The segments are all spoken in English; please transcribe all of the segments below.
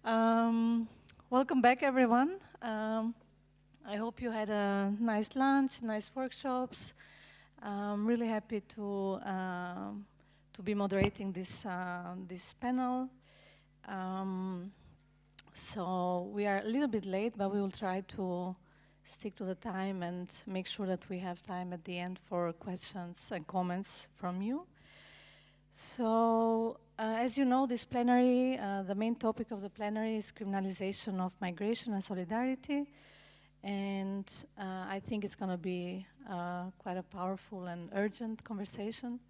Um, Welcome back, everyone. I hope you had a nice lunch, nice workshops. I'm really happy to be moderating this panel. So we are a little bit late, but we will try to stick to the time and make sure that we have time at the end for questions and comments from you. So, as you know, this plenary, the main topic of the plenary is criminalization of migration and solidarity. And I think it's going to be quite a powerful and urgent conversation.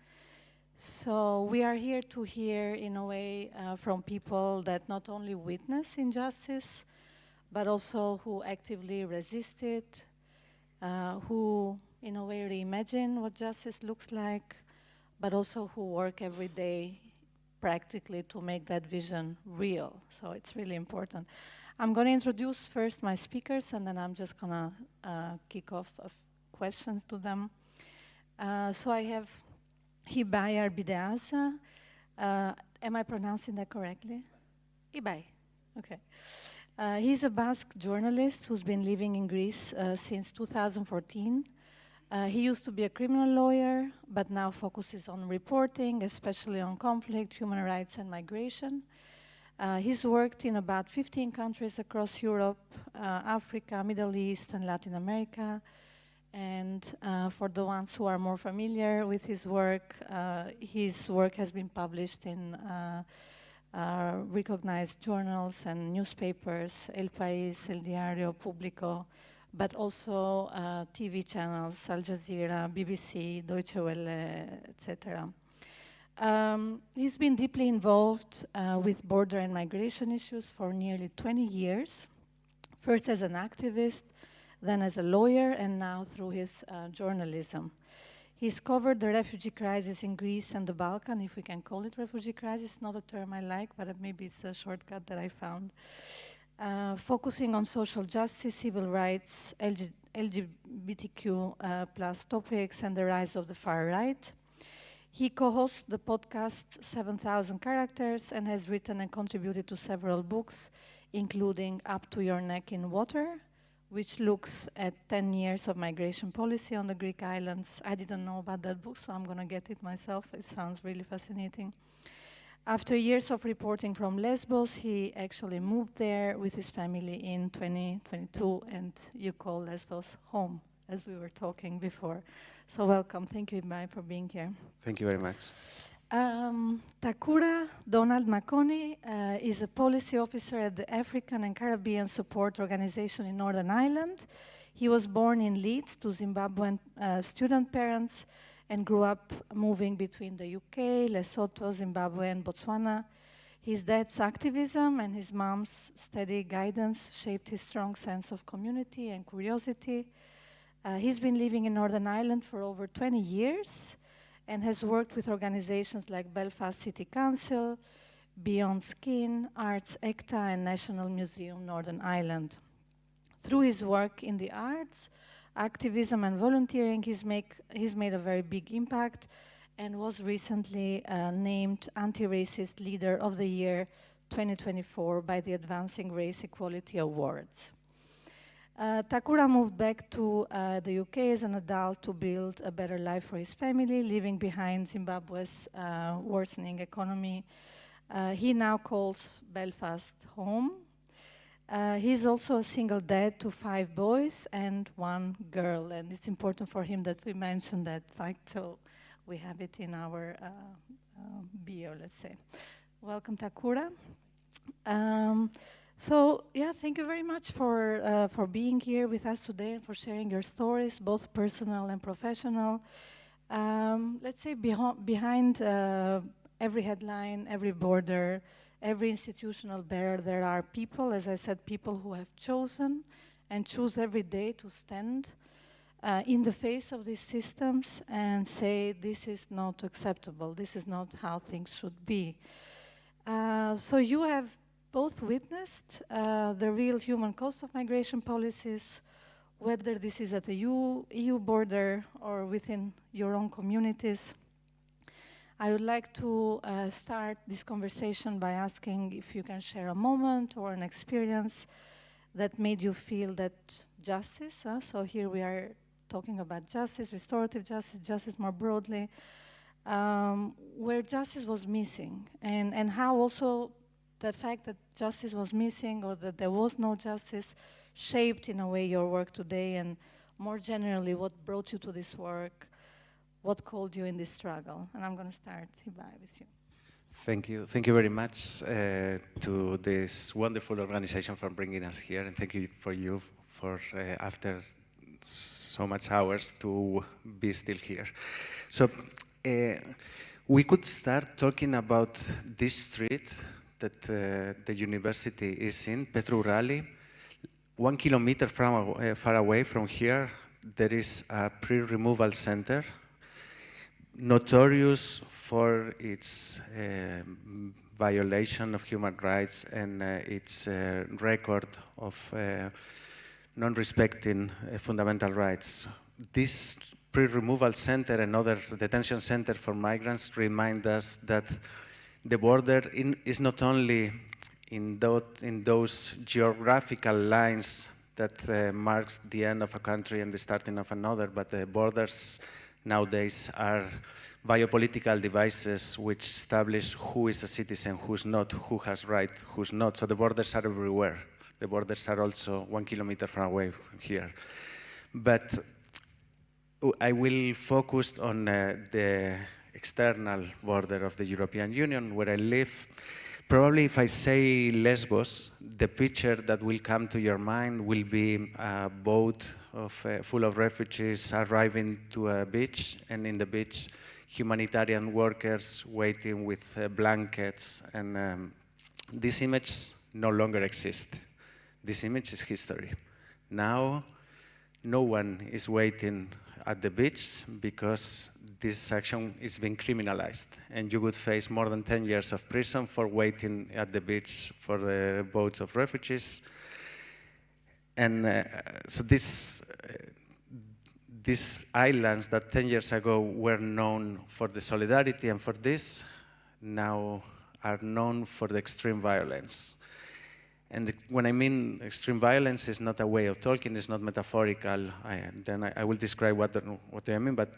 So we are here to hear, in a way, from people that not only witness injustice, but also who actively resist it, who, in a way, reimagine what justice looks like, but also who work every day practically to make that vision real. So it's really important. I'm going to introduce first my speakers, and then I'm just going to kick off questions to them. So I have Hibai Arbide Aza. Am I pronouncing that correctly? Hibai. Okay. He's a Basque journalist who's been living in Greece since 2014. He used to be a criminal lawyer, but now focuses on reporting, especially on conflict, human rights, and migration. He's worked in about 15 countries across Europe, Africa, Middle East, and Latin America. And for the ones who are more familiar with his work has been published in recognized journals and newspapers, El País, El Diario, Público, but also TV channels, Al Jazeera, BBC, Deutsche Welle, etc. He's been deeply involved with border and migration issues for nearly 20 years, first as an activist, then as a lawyer, and now through his journalism. He's covered the refugee crisis in Greece and the Balkan, if we can call it refugee crisis, not a term I like, but maybe it's a shortcut that I found. Focusing on social justice, civil rights, LGBTQ plus topics, and the rise of the far right. He co-hosts the podcast 7,000 Characters and has written and contributed to several books, including Up to Your Neck in Water, which looks at 10 years of migration policy on the Greek islands. I didn't know about that book, so I'm going to get it myself. It sounds really fascinating. After years of reporting from Lesbos, he actually moved there with his family in 2022, and you call Lesbos home, as we were talking before. So welcome. Thank you, Hibai, for being here. Thank you very much. Takura Donald Makoni is a policy officer at the African and Caribbean Support Organization in Northern Ireland. He was born in Leeds to Zimbabwean student parents and grew up moving between the UK, Lesotho, Zimbabwe, and Botswana. His dad's activism and his mom's steady guidance shaped his strong sense of community and curiosity. He's been living in Northern Ireland for over 20 years and has worked with organizations like Belfast City Council, Beyond Skin, Arts ECTA, and National Museum Northern Ireland. Through his work in the arts, activism, and volunteering, he's made a very big impact and was recently named Anti-Racist Leader of the Year 2024 by the Advancing Race Equality Awards. Takura moved back to the UK as an adult to build a better life for his family, leaving behind Zimbabwe's worsening economy. He now calls Belfast home. He's also a single dad to 5 boys and 1 girl, and it's important for him that we mention that fact, so we have it in our bio, let's say. Welcome, Takura. So, yeah, thank you very much for being here with us today and for sharing your stories, both personal and professional. Let's say behind every headline, every border, every institutional barrier, there are people, as I said, people who have chosen and choose every day to stand in the face of these systems and say, this is not acceptable, this is not how things should be. So you have both witnessed the real human cost of migration policies, whether this is at the EU border or within your own communities. I would like to start this conversation by asking if you can share a moment or an experience that made you feel that justice, so here we are talking about justice, restorative justice, justice more broadly, where justice was missing, and how also the fact that justice was missing or that there was no justice shaped in a way your work today, and more generally what brought you to this work, what called you in this struggle. And I'm going to start, Hibai, with you. Thank you. Thank you very much to this wonderful organization for bringing us here, and thank you for after so much hours to be still here. So we could start talking about this street that the university is in, Petrourali. 1 kilometer far away from here, there is a pre-removal center, notorious for its violation of human rights and its record of non-respecting fundamental rights. This pre-removal center and other detention center for migrants remind us that the border is not only in those geographical lines that marks the end of a country and the starting of another, but the borders nowadays are biopolitical devices which establish who is a citizen, who's not, who has right, who's not. So the borders are everywhere. The borders are also 1 kilometer far away from here. But I will focus on the external border of the European Union, where I live. Probably if I say Lesbos, the picture that will come to your mind will be a boat full of refugees arriving to a beach, and in the beach, humanitarian workers waiting with blankets. And this image no longer exists. This image is history. Now, no one is waiting at the beach because this action is being criminalized, and you would face more than 10 years of prison for waiting at the beach for the boats of refugees. And so these islands that 10 years ago were known for the solidarity and for this, now are known for the extreme violence. And when I mean extreme violence, it's not a way of talking, it's not metaphorical. I will describe what I mean, but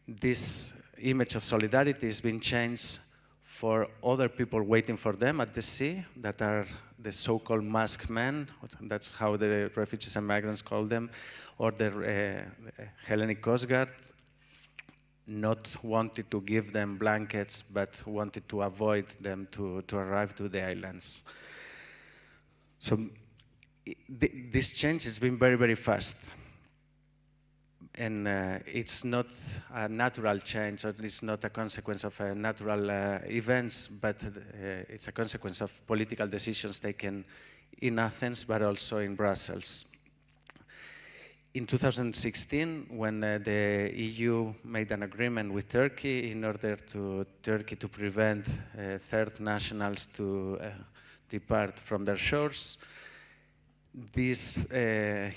this image of solidarity has been changed for other people waiting for them at the sea, that are the so-called masked men, that's how the refugees and migrants call them, or the Hellenic Coast Guard, not wanted to give them blankets, but wanted to avoid them to arrive to the islands. So this change has been very, very fast. And it's not a natural change, or it's not a consequence of natural events, but it's a consequence of political decisions taken in Athens, but also in Brussels. In 2016, when the EU made an agreement with Turkey in order to Turkey to prevent third nationals to depart from their shores, these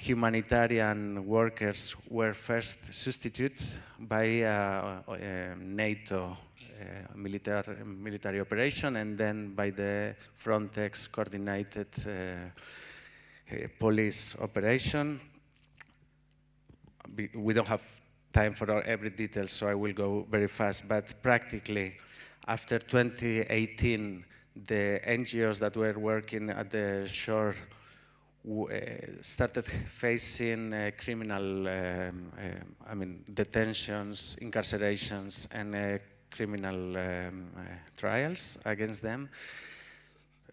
humanitarian workers were first substituted by NATO military operation, and then by the Frontex coordinated police operation. We don't have time for every detail, so I will go very fast, but practically after 2018, the NGOs that were working at the shore started facing criminal, detentions, incarcerations, and criminal trials against them.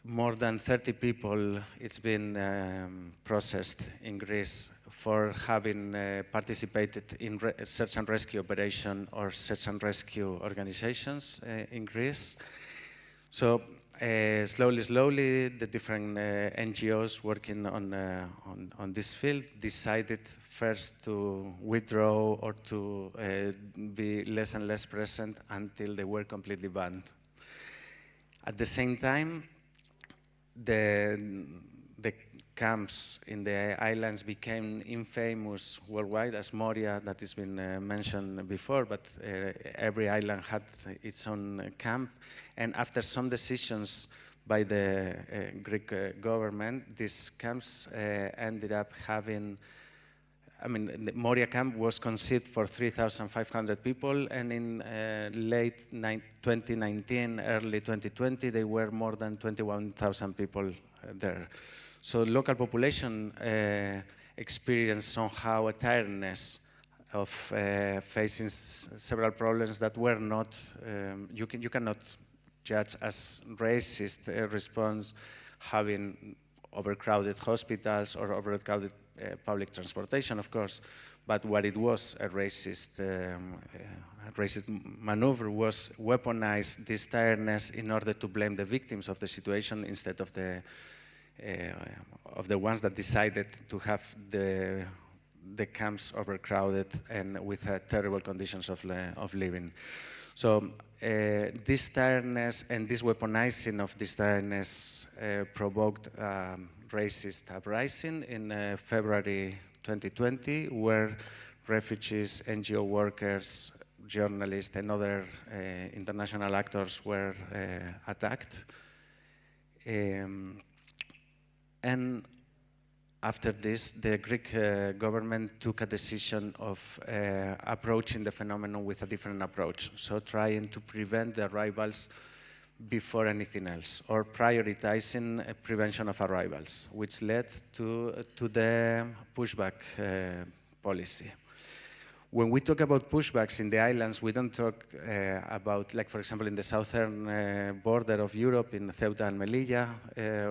More than 30 people, it's been processed in Greece for having participated in search and rescue operation or search and rescue organizations in Greece. So slowly, the different NGOs working on this field decided first to withdraw or to be less and less present until they were completely banned. At the same time, the camps in the islands became infamous worldwide, as Moria, that has been mentioned before, but every island had its own camp. And after some decisions by the Greek government, these camps ended up having, I mean, the Moria camp was conceived for 3,500 people, and in late 2019, early 2020, there were more than 21,000 people there. So local population experienced somehow a tiredness of facing several problems that were not, you cannot judge as racist response, having overcrowded hospitals or overcrowded public transportation, of course, but what it was a racist maneuver was weaponize this tiredness in order to blame the victims of the situation instead of the ones that decided to have the camps overcrowded and with terrible conditions of living. So this tiredness and this weaponizing of this tiredness provoked racist uprising in February 2020, where refugees, NGO workers, journalists, and other international actors were attacked. And after this, the Greek government took a decision of approaching the phenomenon with a different approach. So trying to prevent the arrivals before anything else, or prioritizing prevention of arrivals, which led to the pushback policy. When we talk about pushbacks in the islands, we don't talk about, like, for example, in the southern border of Europe, in Ceuta and Melilla,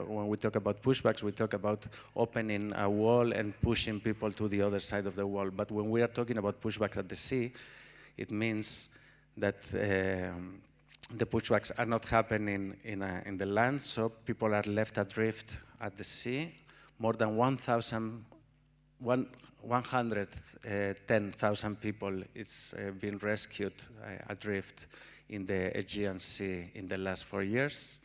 when we talk about pushbacks, we talk about opening a wall and pushing people to the other side of the wall. But when we are talking about pushbacks at the sea, it means that the pushbacks are not happening in the land, so people are left adrift at the sea. More than 110,000 people is being rescued adrift in the Aegean Sea in the last 4 years.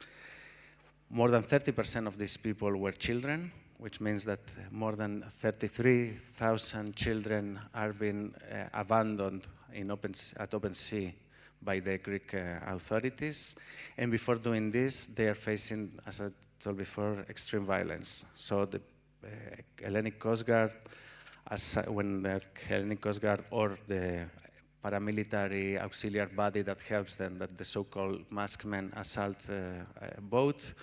More than 30% of these people were children, which means that more than 33,000 children are being abandoned at open sea by the Greek authorities. And before doing this, they are facing, as I told before, extreme violence. So the Hellenic Coast Guard, when the Hellenic Coast Guard or the paramilitary auxiliary body that helps them, that the so-called masked men, assault a boat,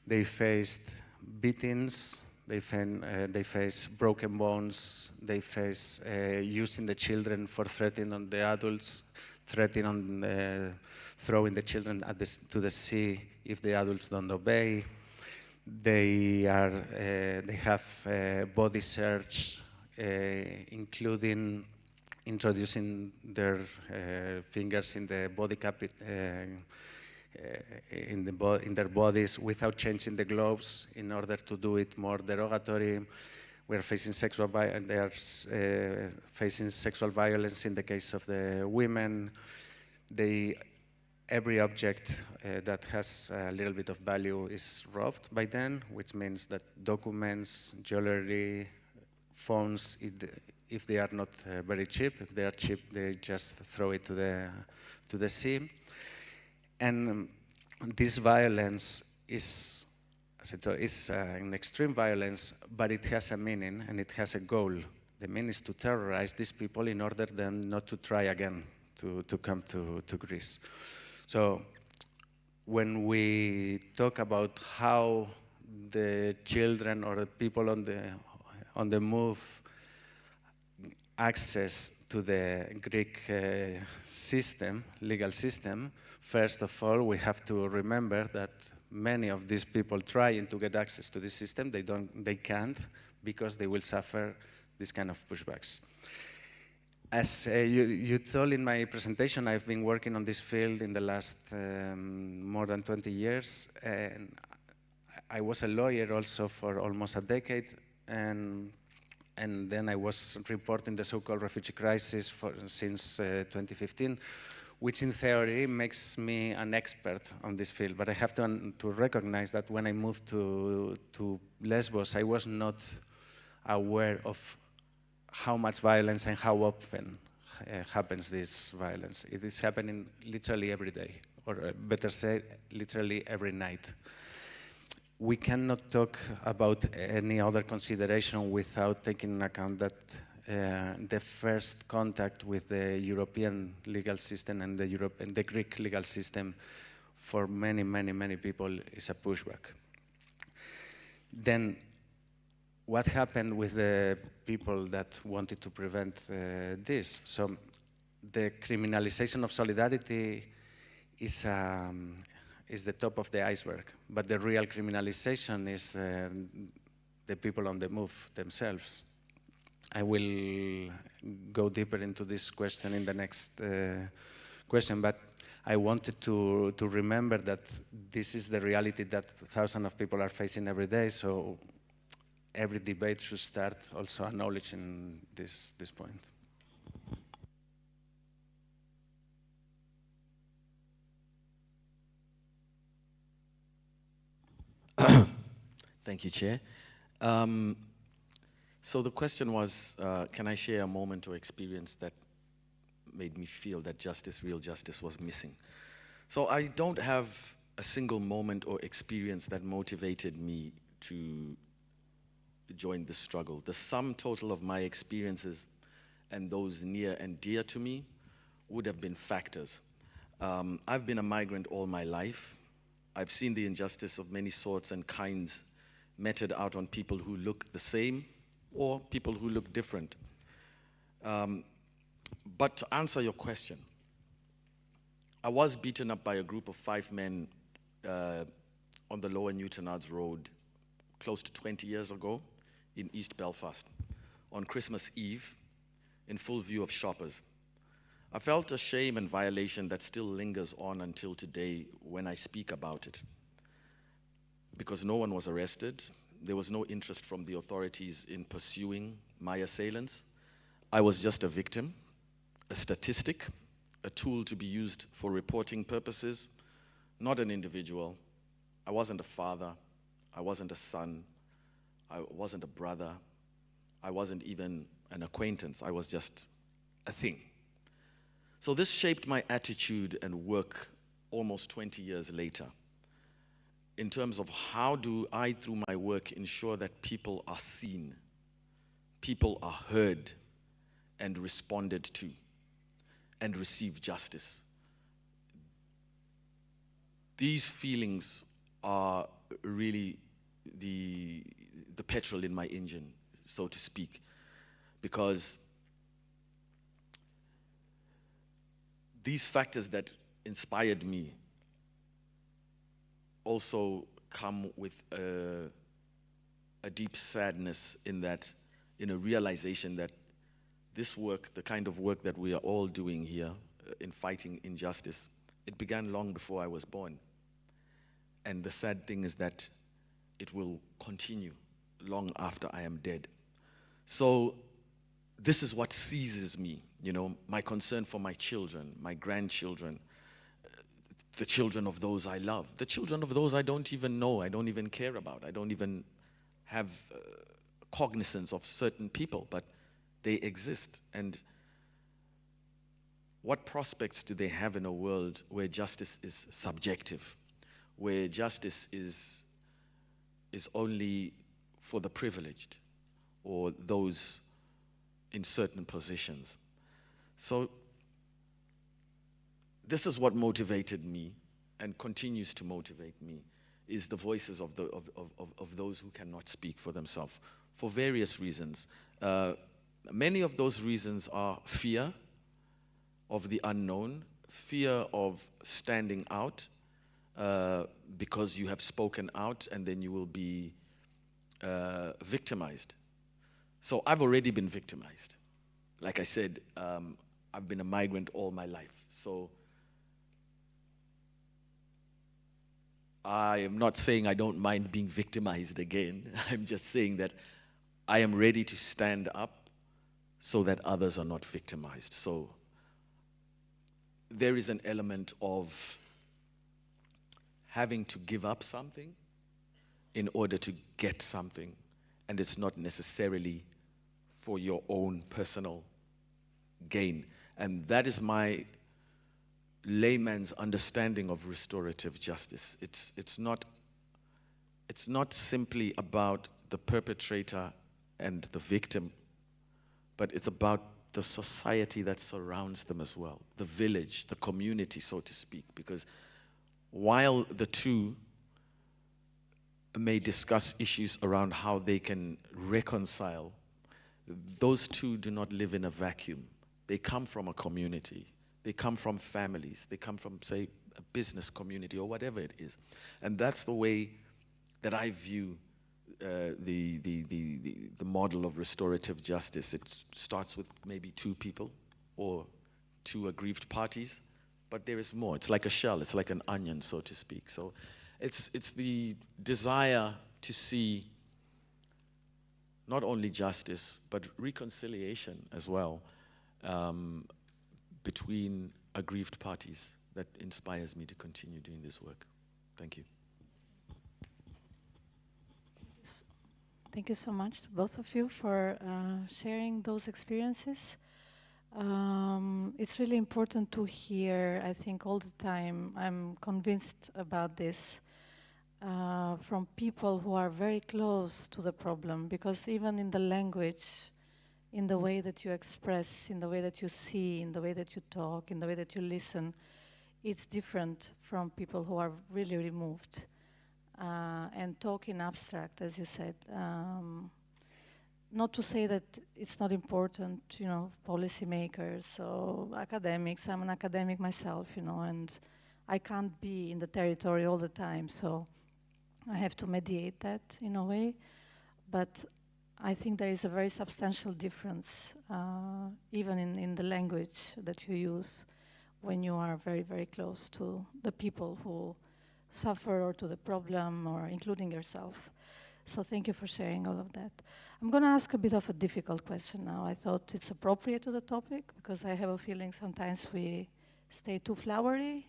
they faced beatings, they face broken bones, they face using the children for threatening on the adults, threatening on throwing the children to the sea if the adults don't obey. They have body search, including introducing their fingers in the body in their bodies without changing the gloves in order to do it more derogatory. We are facing sexual violence. They are facing sexual violence in the case of the women. Every object that has a little bit of value is robbed by them, which means that documents, jewelry, phones, if they are not very cheap, if they are cheap, they just throw it to the sea. And this violence is, as I told, an extreme violence, but it has a meaning and it has a goal. The meaning is to terrorize these people in order then not to try again to come to Greece. So when we talk about how the children or the people on the move access to the Greek legal system, first of all, we have to remember that many of these people trying to get access to this system, they can't, because they will suffer this kind of pushbacks. As you told in my presentation, I've been working on this field in the last more than 20 years, and I was a lawyer also for almost a decade, and then I was reporting the so-called refugee crisis since 2015, which in theory makes me an expert on this field. But I have to recognize that when I moved to Lesbos, I was not aware of how much violence and how often happens this violence. It is happening literally every day, or better say, literally every night. We cannot talk about any other consideration without taking into account that the first contact with the European legal system and the Greek legal system for many, many, many people is a pushback. Then what happened with the people that wanted to prevent this? So the criminalization of solidarity is the top of the iceberg, but the real criminalization is the people on the move themselves. I will go deeper into this question in the next question, but I wanted to remember that this is the reality that thousands of people are facing every day, so every debate should start also acknowledging this point. Thank you, Chair. So the question was, can I share a moment or experience that made me feel that justice, real justice, was missing? So I don't have a single moment or experience that motivated me to join the struggle. The sum total of my experiences and those near and dear to me would have been factors. I've been a migrant all my life. I've seen the injustice of many sorts and kinds meted out on people who look the same or people who look different. But to answer your question, I was beaten up by a group of 5 men on the Lower Newtonards Road close to 20 years ago in East Belfast on Christmas Eve in full view of shoppers. I felt a shame and violation that still lingers on until today when I speak about it. Because no one was arrested, there was no interest from the authorities in pursuing my assailants. I was just a victim, a statistic, a tool to be used for reporting purposes, not an individual. I wasn't a father, I wasn't a son, I wasn't a brother, I wasn't even an acquaintance, I was just a thing. So this shaped my attitude and work almost 20 years later in terms of how do I, through my work, ensure that people are seen, people are heard and responded to, and receive justice. These feelings are really the petrol in my engine, so to speak, because these factors that inspired me also come with a deep sadness in a realization that this work, the kind of work that we are all doing here in fighting injustice, it began long before I was born. And the sad thing is that it will continue long after I am dead. So this is what seizes me, you know, my concern for my children, my grandchildren, the children of those I love, the children of those I don't even know, I don't even care about, I don't even have cognizance of certain people, but they exist. And what prospects do they have in a world where justice is subjective, where justice is only for the privileged or those in certain positions? So this is what motivated me and continues to motivate me, is the voices of those who cannot speak for themselves for various reasons. Many of those reasons are fear of the unknown, fear of standing out because you have spoken out and then you will be victimized. So I've already been victimized. Like I said, I've been a migrant all my life. So I am not saying I don't mind being victimized again. I'm just saying that I am ready to stand up so that others are not victimized. So there is an element of having to give up something in order to get something, and it's not necessarily for your own personal gain. And that is my layman's understanding of restorative justice. It's not simply about the perpetrator and the victim, but it's about the society that surrounds them as well, the village, the community, so to speak, because while the two may discuss issues around how they can reconcile, those two do not live in a vacuum. They come from a community. They come from families. They come from, say, a business community or whatever it is. And that's the way that I view the model of restorative justice. It starts with maybe two people or two aggrieved parties, but there is more. It's like a shell. It's like an onion, so to speak. So it's the desire to see not only justice, but reconciliation as well between aggrieved parties that inspires me to continue doing this work. Thank you. Thank you so much to both of you for sharing those experiences. It's really important to hear, I think, all the time. I'm convinced about this from people who are very close to the problem, because even in the language, in the way that you express, in the way that you see, in the way that you talk, in the way that you listen, it's different from people who are really removed and talk in abstract, as you said. Not to say that it's not important, you know, policymakers or academics. I'm an academic myself, you know, and I can't be in the territory all the time, so I have to mediate that in a way. But I think there is a very substantial difference, even in the language that you use when you are very, very close to the people who suffer or to the problem, or including yourself. So thank you for sharing all of that. I'm going to ask a bit of a difficult question now. I thought it's appropriate to the topic, because I have a feeling sometimes we stay too flowery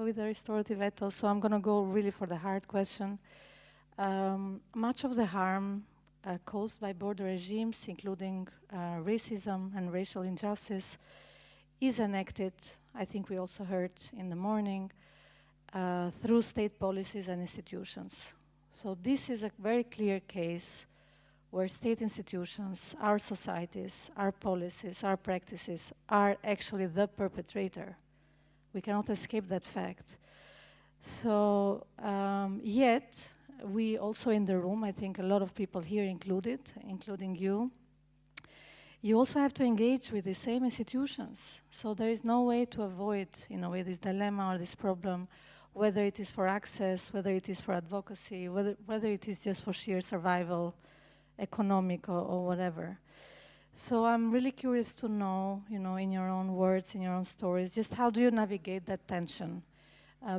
with the restorative ethos. So I'm going to go really for the hard question. Much of the harm caused by border regimes, including racism and racial injustice, is enacted, I think we also heard in the morning, through state policies and institutions. So this is a very clear case where state institutions, our societies, our policies, our practices are actually the perpetrator. We cannot escape that fact. So yet, we also in the room, I think a lot of people here included, including you also have to engage with the same institutions. So there is no way to avoid, in a way, this dilemma or this problem, whether it is for access, whether it is for advocacy, whether it is just for sheer survival, economic or whatever. So I'm really curious to know, you know, in your own words, in your own stories, just how do you navigate that tension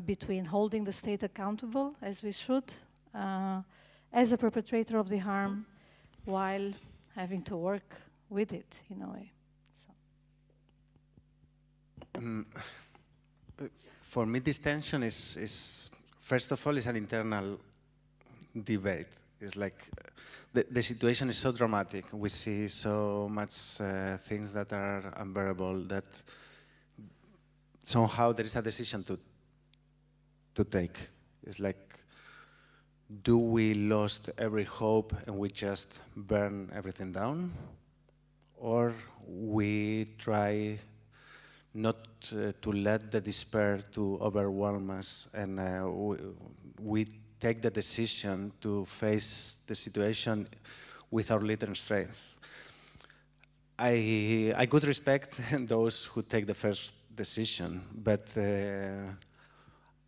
between holding the state accountable, as we should, as a perpetrator of the harm, while having to work with it in a way. So. For me, this tension is first of all, is an internal debate. It's like the situation is so dramatic. We see so much things that are unbearable that somehow there is a decision to take. It's like, do we lost every hope and we just burn everything down? Or we try not to let the despair to overwhelm us, and we take the decision to face the situation with our little strength. I could respect those who take the first decision, but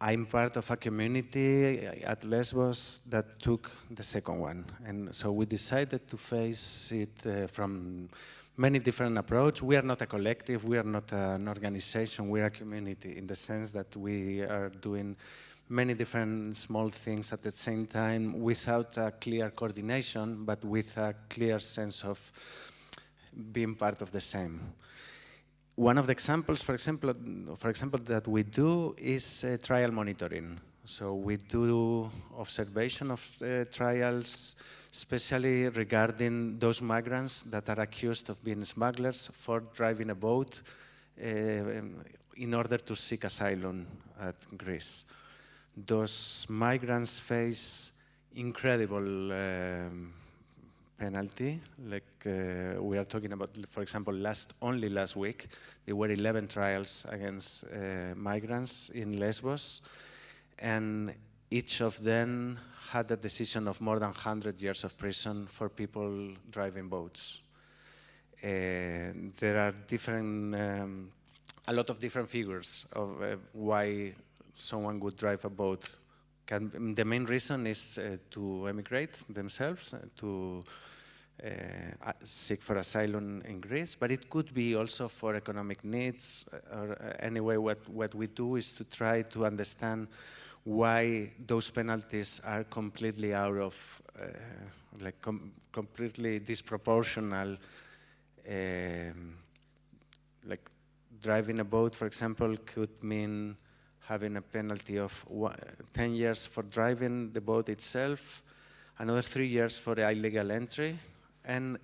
I'm part of a community at Lesbos that took the second one. And so we decided to face it from many different approaches. We are not a collective, we are not an organization, we are a community in the sense that we are doing many different small things at the same time without a clear coordination, but with a clear sense of being part of the same. one of the examples, for example, that we do is trial monitoring. So we do observation of trials, especially regarding those migrants that are accused of being smugglers for driving a boat in order to seek asylum at Greece. Those migrants face incredible penalty. Like we are talking about, for example, only last week, there were 11 trials against migrants in Lesbos, and each of them had a decision of more than 100 years of prison for people driving boats. There are a lot of different figures of why someone would drive a boat. The main reason is to emigrate themselves, to seek for asylum in Greece, but it could be also for economic needs. Or anyway, what we do is to try to understand why those penalties are completely out of, completely disproportional. Like driving a boat, for example, could mean having a penalty of 10 years for driving the boat itself, another 3 years for the illegal entry, and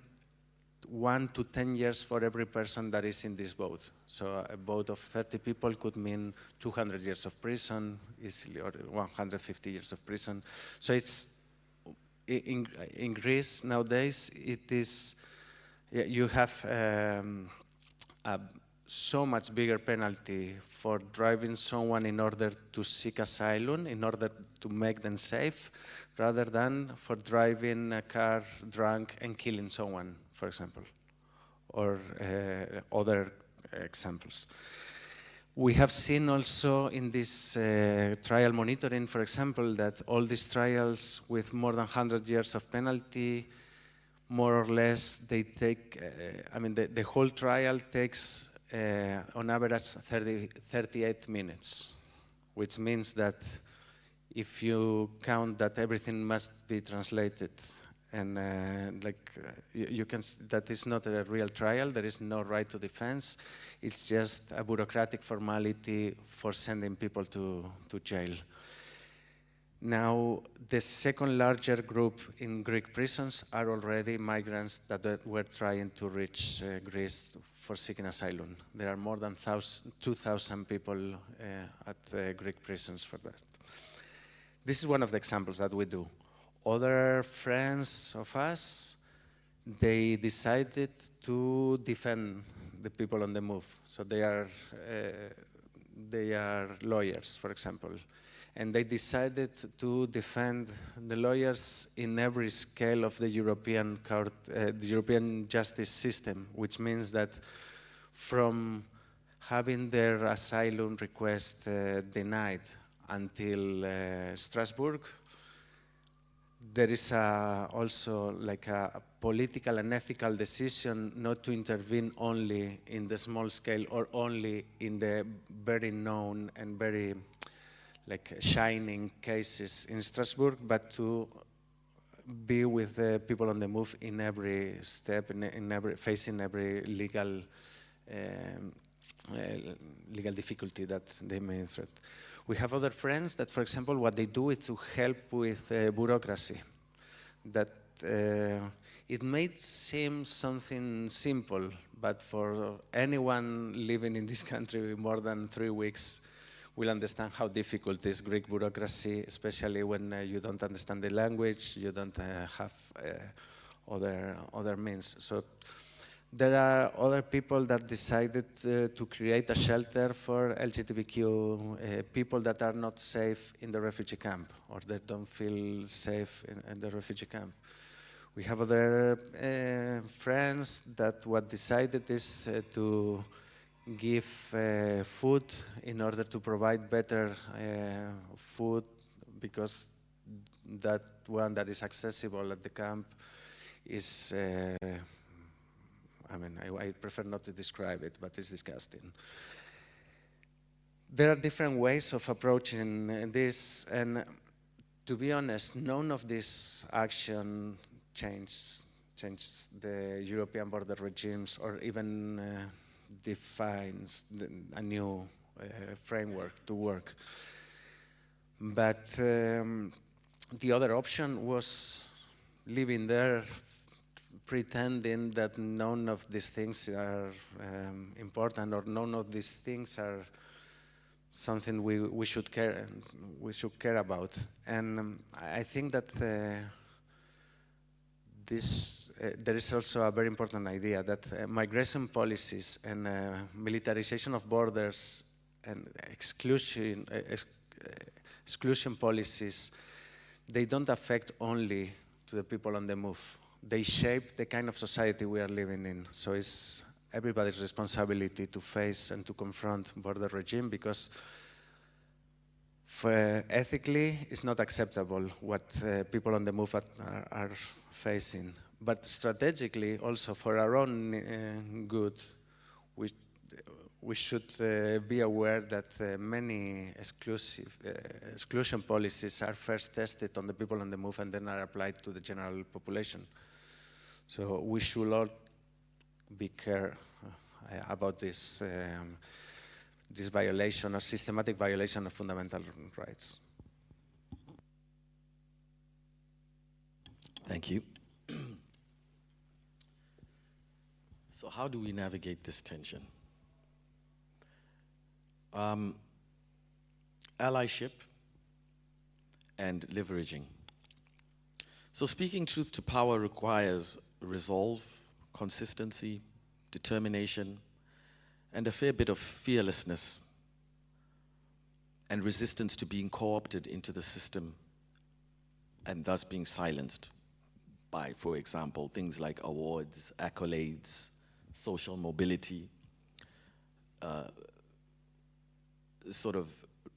1 to 10 years for every person that is in this boat. So a boat of 30 people could mean 200 years of prison easily, or 150 years of prison. So it's in Greece nowadays, it is, you have a so much bigger penalty for driving someone in order to seek asylum, in order to make them safe, rather than for driving a car drunk and killing someone, for example, or other examples. We have seen also in this trial monitoring, for example, that all these trials with more than 100 years of penalty, more or less, they take, the whole trial takes on average 38 minutes, which means that if you count that everything must be translated, and you can, that is not a real trial, there is no right to defense, it's just a bureaucratic formality for sending people to jail. Now, the second larger group in Greek prisons are already migrants that were trying to reach Greece for seeking asylum. There are more than 2,000 people at Greek prisons for that. This is one of the examples that we do. Other friends of us, they decided to defend the people on the move. So they are lawyers, for example. And they decided to defend the lawyers in every scale of the European court, the European justice system, which means that from having their asylum request denied until Strasbourg, there is also like a political and ethical decision not to intervene only in the small scale or only in the very known and very shining cases in Strasbourg, but to be with the people on the move in every step, facing every legal difficulty that they may threat. We have other friends that, for example, what they do is to help with bureaucracy. That it may seem something simple, but for anyone living in this country more than 3 weeks, will understand how difficult is Greek bureaucracy, especially when you don't understand the language, you don't have other means. So there are other people that decided to create a shelter for LGBTQ people that are not safe in the refugee camp, or that don't feel safe in the refugee camp. We have other friends that what decided is to give food in order to provide better food, because that one that is accessible at the camp is, I prefer not to describe it, but it's disgusting. There are different ways of approaching this, and to be honest, none of this action changed the European border regimes, or even defines a new framework to work. But the other option was living there, pretending that none of these things are important, or none of these things are something we should care about. And I think that there is also a very important idea that migration policies and militarization of borders and exclusion policies, they don't affect only to the people on the move. They shape the kind of society we are living in. So it's everybody's responsibility to face and to confront border regime, because ethically it's not acceptable what people on the move are facing. But strategically, also for our own good, we should be aware that many exclusion policies are first tested on the people on the move and then are applied to the general population. So we should all be careful about this violation, or systematic violation of fundamental rights. Thank you. So how do we navigate this tension? Allyship and leveraging. So speaking truth to power requires resolve, consistency, determination, and a fair bit of fearlessness and resistance to being co-opted into the system and thus being silenced by, for example, things like awards, accolades, social mobility, sort of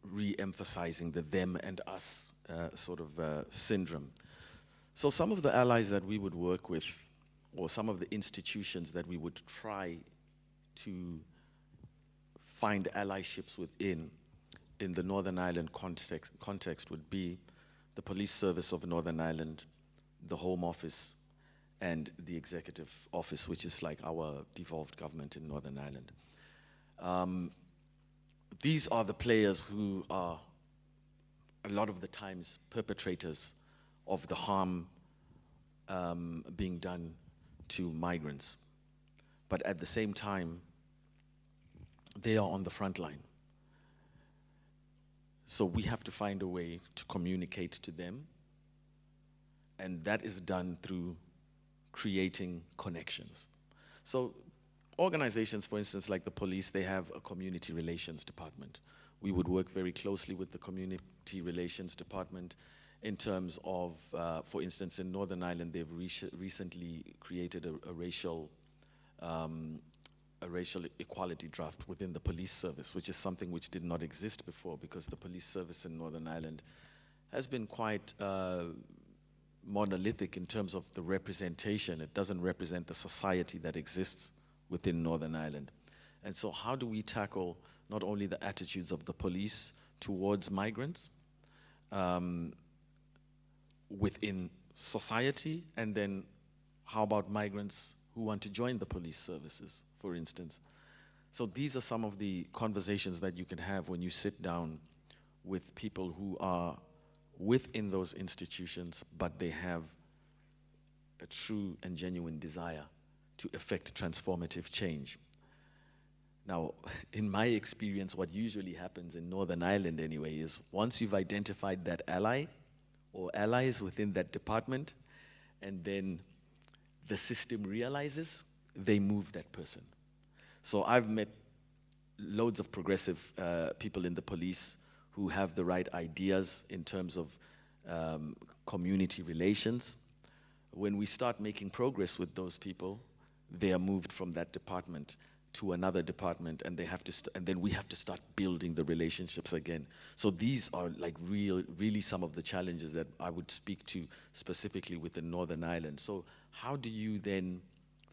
re-emphasizing the them and us syndrome. So some of the allies that we would work with, or some of the institutions that we would try to find allyships within, in the Northern Ireland context would be the Police Service of Northern Ireland, the Home Office, and the Executive Office, which is like our devolved government in Northern Ireland. These are the players who are a lot of the times perpetrators of the harm being done to migrants. But at the same time, they are on the front line. So we have to find a way to communicate to them, and that is done through creating connections. So organizations, for instance, like the police, they have a community relations department. We would work very closely with the community relations department in terms of, for instance, in Northern Ireland, they've recently created a racial equality draft within the police service, which is something which did not exist before, because the police service in Northern Ireland has been quite monolithic in terms of the representation. It doesn't represent the society that exists within Northern Ireland. And so how do we tackle not only the attitudes of the police towards migrants within society, and then how about migrants who want to join the police services, for instance? So these are some of the conversations that you can have when you sit down with people who are within those institutions, but they have a true and genuine desire to effect transformative change. Now, in my experience, what usually happens in Northern Ireland anyway is once you've identified that ally or allies within that department, and then the system realizes, they move that person. So I've met loads of progressive people in the police who have the right ideas in terms of community relations. When we start making progress with those people, they are moved from that department to another department, and they have to, and then we have to start building the relationships again. So these are like really some of the challenges that I would speak to specifically within Northern Ireland. So how do you then,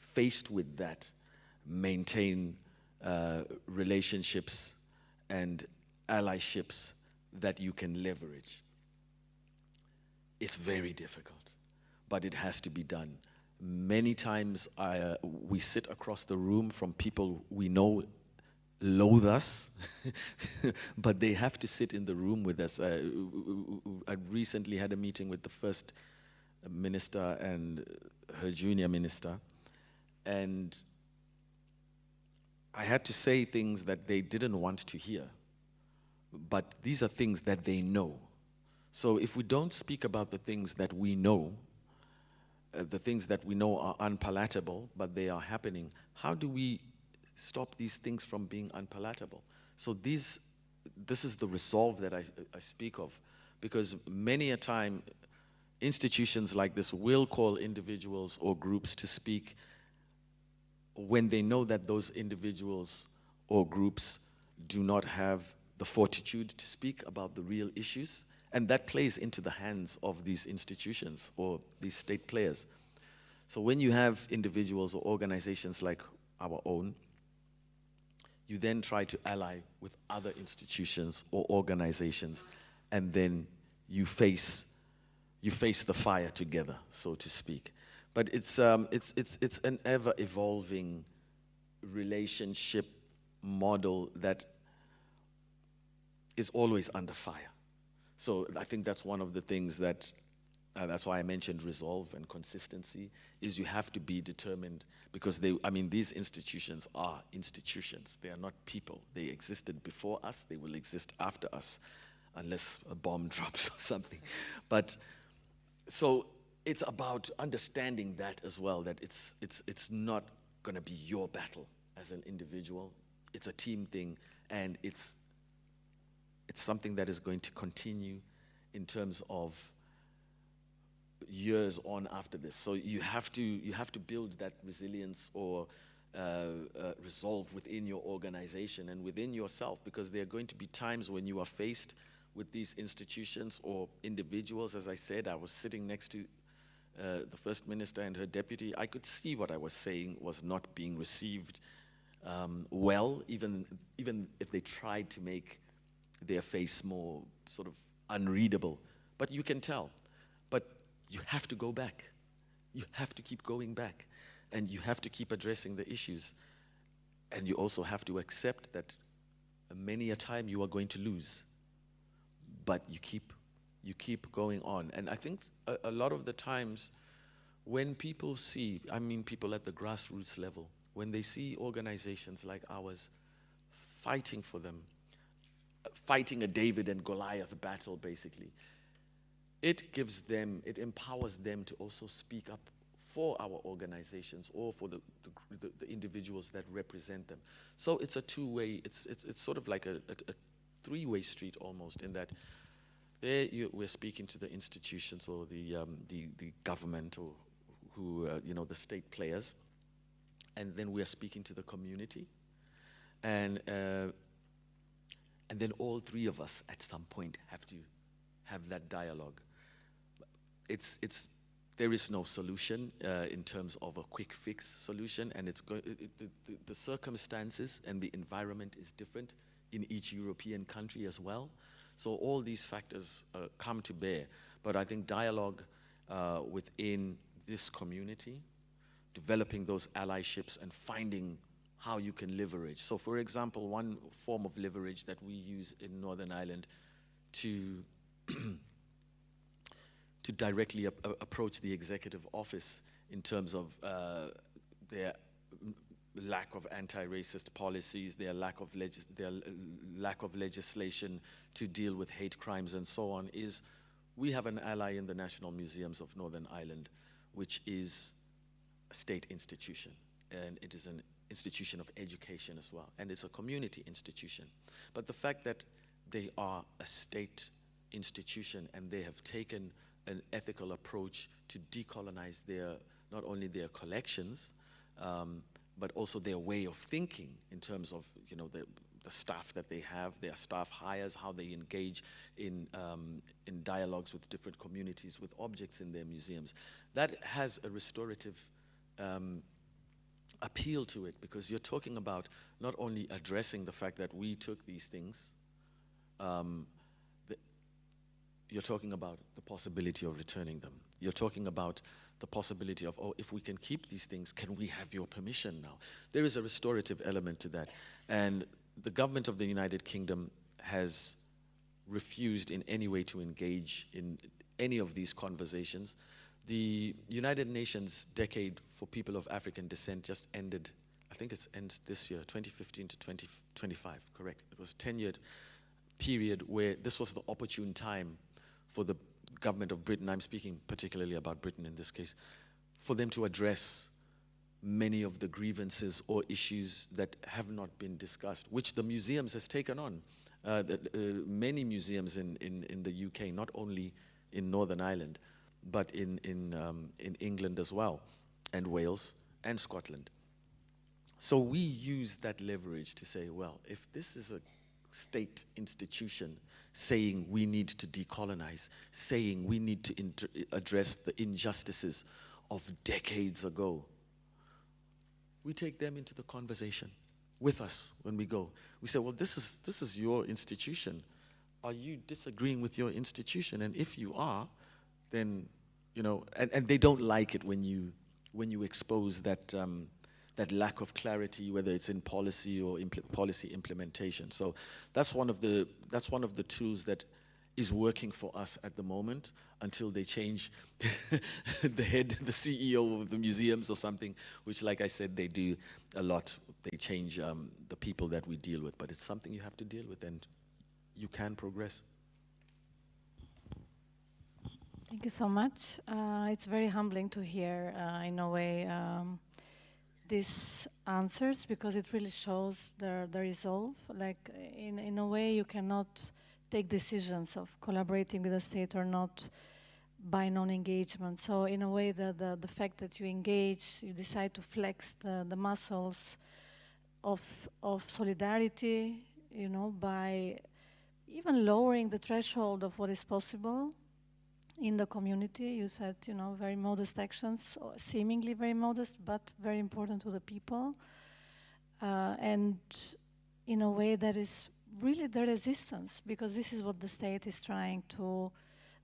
faced with that, maintain relationships and allyships that you can leverage? It's very difficult, but it has to be done. Many times we sit across the room from people we know loathe us, but they have to sit in the room with us. I recently had a meeting with the first minister and her junior minister, and I had to say things that they didn't want to hear, but these are things that they know. So if we don't speak about the things that we know, the things that we know are unpalatable, but they are happening, how do we stop these things from being unpalatable? So this is the resolve that I speak of, because many a time institutions like this will call individuals or groups to speak when they know that those individuals or groups do not have the fortitude to speak about the real issues, and that plays into the hands of these institutions or these state players. So when you have individuals or organizations like our own, you then try to ally with other institutions or organizations, and then you face the fire together, so to speak. But it's an ever-evolving relationship model that is always under fire. So I think that's one of the things that, that's why I mentioned resolve and consistency, is you have to be determined, because these institutions are institutions. They are not people. They existed before us. They will exist after us, unless a bomb drops or something. But so it's about understanding that as well, that it's not going to be your battle as an individual. It's a team thing, and it's something that is going to continue in terms of years on after this. So you have to build that resilience or resolve within your organization and within yourself, because there are going to be times when you are faced with these institutions or individuals. As I said, I was sitting next to the First Minister and her deputy. I could see what I was saying was not being received well, even if they tried to make their face more sort of unreadable. But you can tell. But you have to go back. You have to keep going back. And you have to keep addressing the issues. And you also have to accept that many a time you are going to lose. But you keep going on. And I think a lot of the times when people see, people at the grassroots level, when they see organizations like ours fighting for them, fighting a David and Goliath battle, basically, it empowers them to also speak up for our organizations or for the individuals that represent them. So it's a two-way, it's sort of like a three-way street almost, in that we're speaking to the institutions or the government or the state players, and then we're speaking to the community, and then all three of us at some point have to have that dialogue. There is no solution in terms of a quick fix solution, and the circumstances and the environment is different in each European country as well. So all these factors come to bear. But I think dialogue within this community, developing those allyships and finding how you can leverage. So for example, one form of leverage that we use in Northern Ireland to directly approach the executive office in terms of their lack of anti-racist policies, their lack of legislation to deal with hate crimes and so on, is we have an ally in the National Museums of Northern Ireland, which is a state institution, and it is an institution of education as well, and it's a community institution. But the fact that they are a state institution and they have taken an ethical approach to decolonize not only their collections, but also their way of thinking in terms of the staff that they have, their staff hires, how they engage in dialogues with different communities, with objects in their museums. That has a restorative appeal to it, because you're talking about not only addressing the fact that we took these things, you're talking about the possibility of returning them. You're talking about the possibility of, oh, if we can keep these things, can we have your permission now? There is a restorative element to that. And the government of the United Kingdom has refused in any way to engage in any of these conversations. The United Nations Decade for People of African Descent just ended, I think it ends this year, 2015 to 2025, correct? It was a 10-year period where this was the opportune time for the government of Britain, I'm speaking particularly about Britain in this case, for them to address many of the grievances or issues that have not been discussed, which the museums has taken on. Many museums in the UK, not only in Northern Ireland, but in England as well, and Wales and Scotland. So we use that leverage to say, well, if this is a state institution saying we need to decolonize, saying we need to address the injustices of decades ago, we take them into the conversation with us when we go. We say, well, this is your institution. Are you disagreeing with your institution? And if you are, then, you know, and they don't like it when you expose that that lack of clarity, whether it's in policy or policy implementation. So that's one of the tools that is working for us at the moment until they change the CEO of the museums or something, which, like I said, they do a lot. They change the people that we deal with, but it's something you have to deal with, and you can progress. Thank you so much. It's very humbling to hear, in a way, these answers, because it really shows the resolve. Like, in a way, you cannot take decisions of collaborating with the state or not by non-engagement. So in a way, the fact that you engage, you decide to flex the muscles of solidarity, you know, by even lowering the threshold of what is possible in the community. You said, you know, very modest actions, seemingly very modest, but very important to the people. And in a way that is really the resistance, because this is what the state is trying to,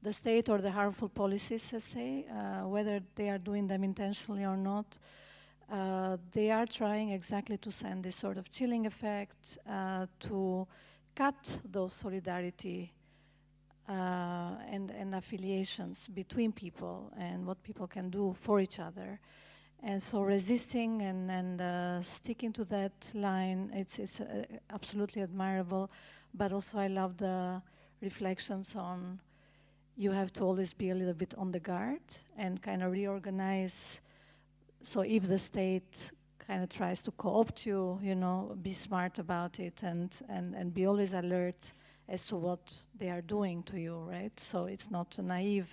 the state or the harmful policies, let's say, whether they are doing them intentionally or not, they are trying exactly to send this sort of chilling effect, to cut those solidarity and affiliations between people and what people can do for each other. And so resisting and sticking to that line, it's absolutely admirable. But also I love the reflections on you have to always be a little bit on the guard and kind of reorganize. So if the state kind of tries to co-opt you, you know, be smart about it and be always alert as to what they are doing to you, right? So it's not a naive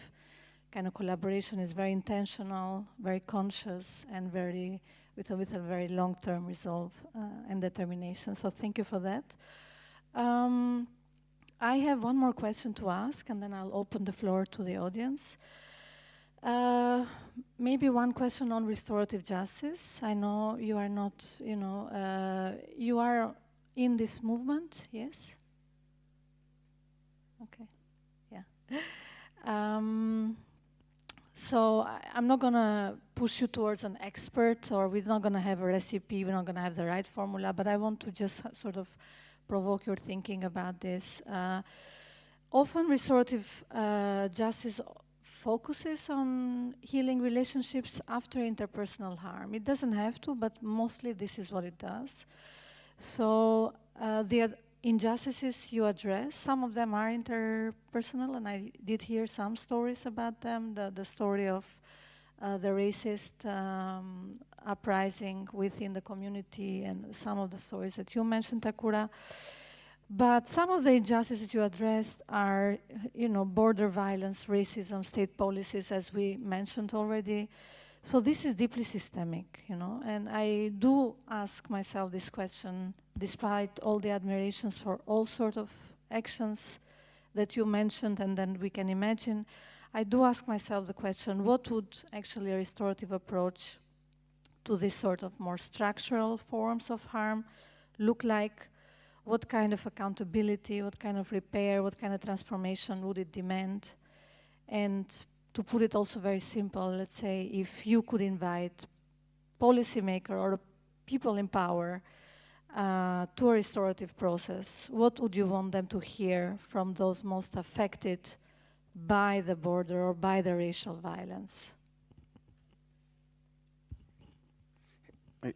kind of collaboration. Is very intentional, very conscious, and very with a very long-term resolve and determination. So thank you for that. I have one more question to ask, and then I'll open the floor to the audience. Maybe one question on restorative justice. I know you are not, you know, you are in this movement, yes? Okay, yeah. So I'm not gonna push you towards an expert, or we're not gonna have a recipe, we're not gonna have the right formula, but I want to just sort of provoke your thinking about this. Often restorative justice focuses on healing relationships after interpersonal harm. It doesn't have to, but mostly this is what it does. So the injustices you address, some of them are interpersonal, and I did hear some stories about them, the story of the racist uprising within the community, and some of the stories that you mentioned, Takura. But some of the injustices you addressed are, you know, border violence, racism, state policies, as we mentioned already. So this is deeply systemic, you know, and I do ask myself this question, despite all the admirations for all sorts of actions that you mentioned, and then we can imagine, I do ask myself the question, what would actually a restorative approach to this sort of more structural forms of harm look like? What kind of accountability, what kind of repair, what kind of transformation would it demand? And to put it also very simple, let's say if you could invite policymaker or people in power to a restorative process, what would you want them to hear from those most affected by the border or by the racial violence?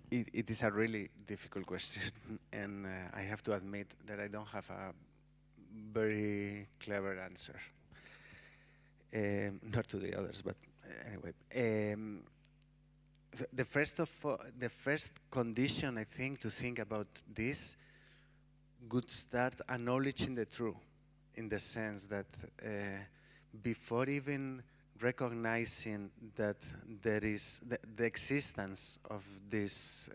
It is a really difficult question, and I have to admit that I don't have a very clever answer. Not to the others, but anyway. The first condition, I think, to think about this would start acknowledging the truth, in the sense that before even recognizing that there is the existence of this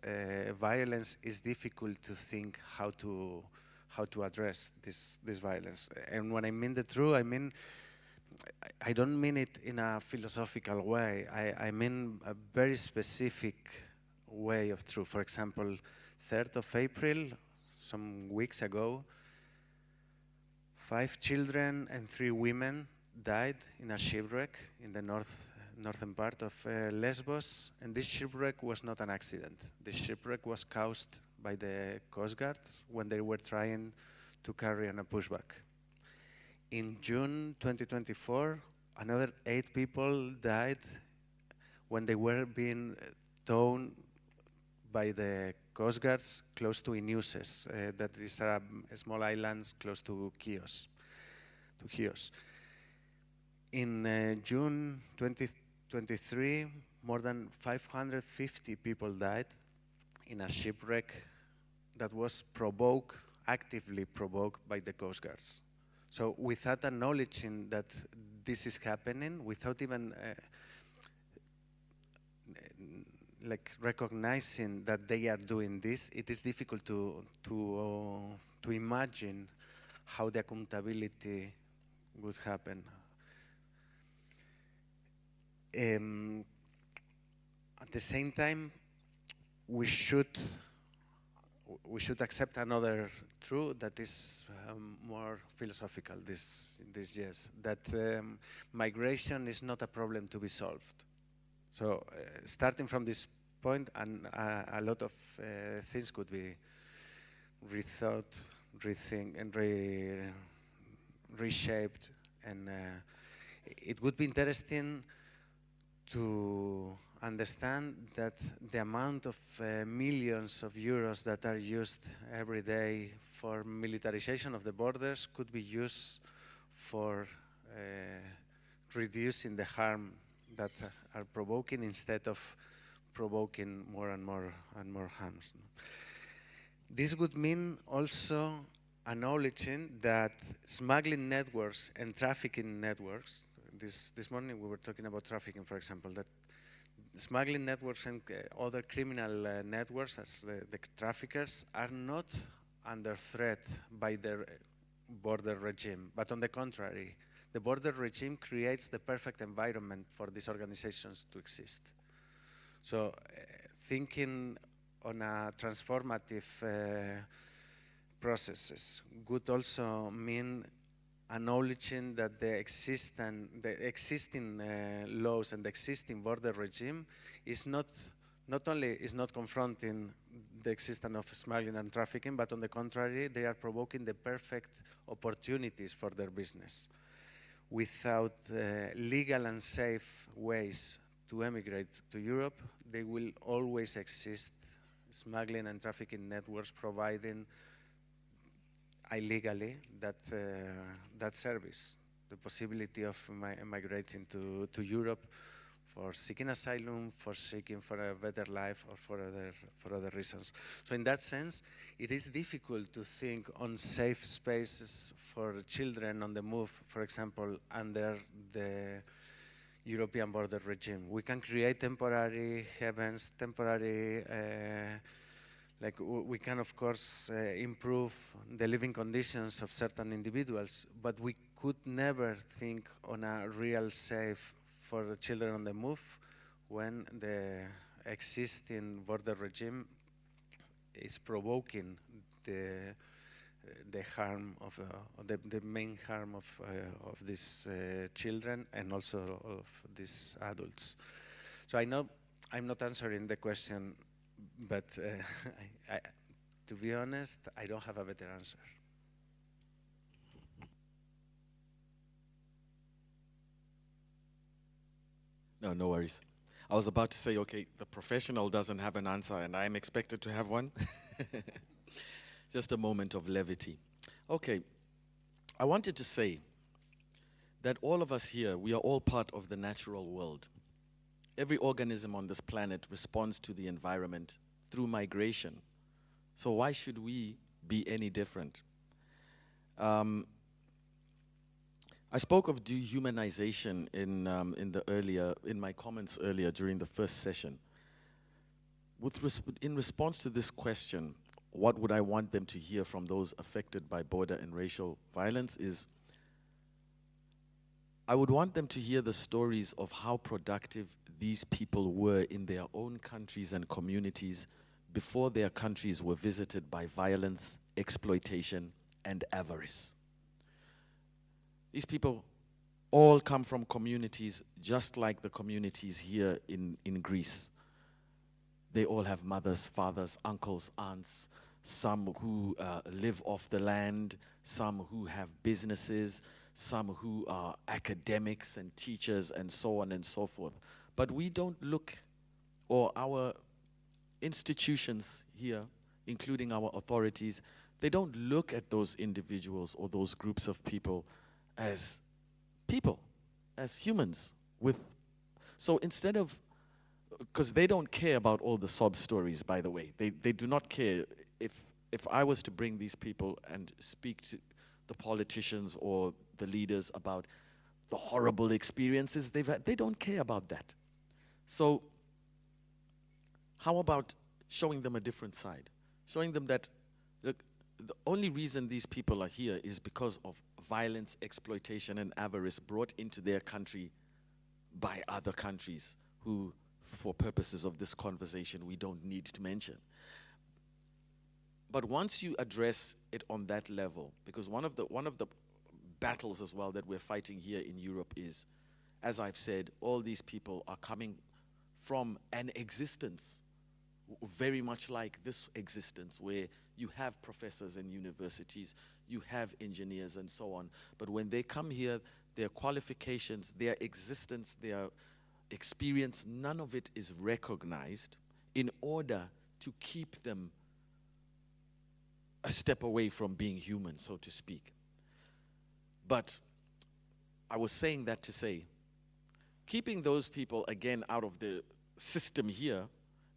violence, is difficult to think how to address this violence. And when I mean the truth, I mean, I don't mean it in a philosophical way. I mean a very specific way of truth. For example, 3rd of April, some weeks ago, 5 children and 3 women died in a shipwreck in the northern part of Lesbos, and this shipwreck was not an accident. The shipwreck was caused by the Coast Guard when they were trying to carry on a pushback. In June 2024, another 8 people died when they were being towed by the Coast Guards close to Inuses, that is a small island close to Chios. In June 2023, more than 550 people died in a shipwreck that was actively provoked by the Coast Guards. So without acknowledging that this is happening, without even like recognizing that they are doing this, it is difficult to imagine how the accountability would happen. At the same time, we should accept another truth that is more philosophical. This yes, that migration is not a problem to be solved. So starting from this point, and a lot of things could be rethought, rethink, and reshaped, and it would be interesting to understand that the amount of millions of euros that are used every day for militarization of the borders could be used for reducing the harm that are provoking, instead of provoking more and more harms. This would mean also acknowledging that smuggling networks and trafficking networks, this morning we were talking about trafficking, for example, that smuggling networks and other criminal networks, as the traffickers, are not under threat by the border regime, but on the contrary, the border regime creates the perfect environment for these organizations to exist. So thinking on a transformative processes would also mean acknowledging that the existing laws and the existing border regime is not only confronting the existence of smuggling and trafficking, but on the contrary, they are provoking the perfect opportunities for their business. Without legal and safe ways to emigrate to Europe, they will always exist smuggling and trafficking networks providing illegally that service, the possibility of migrating to Europe for seeking asylum, for seeking for a better life, or for other reasons. So in that sense, it is difficult to think on safe spaces for children on the move, for example, under the European border regime. We can create temporary havens, temporary like we can, of course, improve the living conditions of certain individuals, but we could never think on a real safe for the children on the move when the existing border regime is provoking the the harm of the main harm of these children and also of these adults. So I know I'm not answering the question, but to be honest, I don't have a better answer. No, no worries. I was about to say, okay, the professional doesn't have an answer and I'm expected to have one. Just a moment of levity. Okay, I wanted to say that all of us here, we are all part of the natural world. Every organism on this planet responds to the environment through migration. So why should we be any different? I spoke of dehumanization in my comments earlier during the first session. In response to this question, what would I want them to hear from those affected by border and racial violence is, I would want them to hear the stories of how productive these people were in their own countries and communities before their countries were visited by violence, exploitation, and avarice. These people all come from communities just like the communities here in Greece. They all have mothers, fathers, uncles, aunts, some who live off the land, some who have businesses, some who are academics and teachers and so on and so forth. But we don't look, or our institutions here, including our authorities, they don't look at those individuals or those groups of people, as humans with, so instead of, because they don't care about all the sob stories, by the way. They do not care. If I was to bring these people and speak to the politicians or the leaders about the horrible experiences they've had, they don't care about that. So how about showing them a different side? Showing them that, look, the only reason these people are here is because of violence, exploitation, and avarice brought into their country by other countries who, for purposes of this conversation, we don't need to mention. But once you address it on that level, because one of the battles as well that we're fighting here in Europe is, as I've said, all these people are coming from an existence very much like this existence, where you have professors in universities, you have engineers and so on. But when they come here, their qualifications, their existence, their experience, none of it is recognized in order to keep them a step away from being human, so to speak. But I was saying that to say, keeping those people again out of the system here,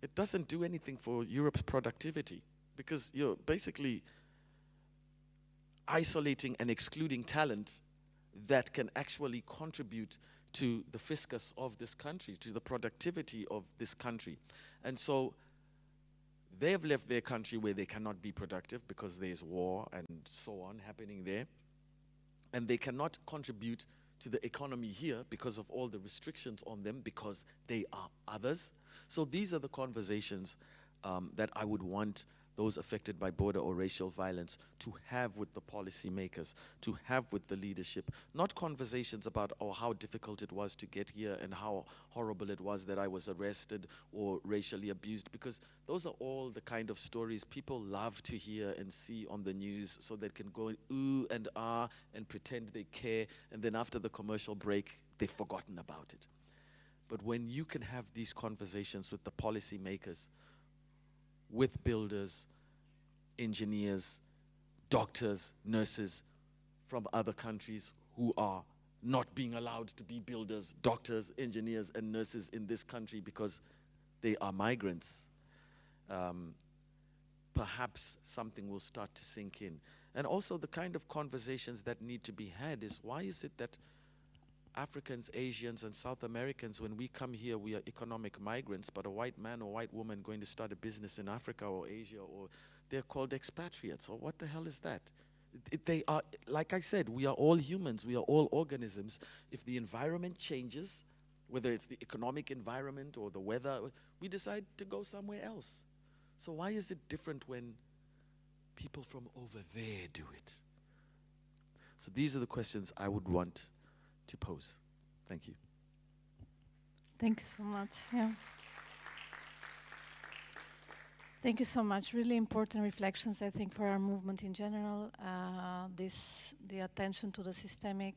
it doesn't do anything for Europe's productivity, because you're basically isolating and excluding talent that can actually contribute to the fiscus of this country, to the productivity of this country. And so they have left their country where they cannot be productive because there's war and so on happening there. And they cannot contribute to the economy here because of all the restrictions on them, because they are others. So these are the conversations that I would want those affected by border or racial violence to have with the policymakers, to have with the leadership. Not conversations about, oh, how difficult it was to get here and how horrible it was that I was arrested or racially abused, because those are all the kind of stories people love to hear and see on the news, so they can go ooh and ah and pretend they care, and then after the commercial break, they've forgotten about it. But when you can have these conversations with the policymakers, with builders, engineers, doctors, nurses from other countries who are not being allowed to be builders, doctors, engineers, and nurses in this country because they are migrants, perhaps something will start to sink in. And also the kind of conversations that need to be had is, why is it that Africans, Asians, and South Americans, when we come here, we are economic migrants, but a white man or white woman going to start a business in Africa or Asia, or they're called expatriates, or what the hell is that? They are, like I said, we are all humans, we are all organisms. If the environment changes, whether it's the economic environment or the weather, we decide to go somewhere else. So why is it different when people from over there do it? So these are the questions I would want to pose. Thank you. Thank you so much. Yeah. Thank you so much. Really important reflections, I think, for our movement in general. The attention to the systemic,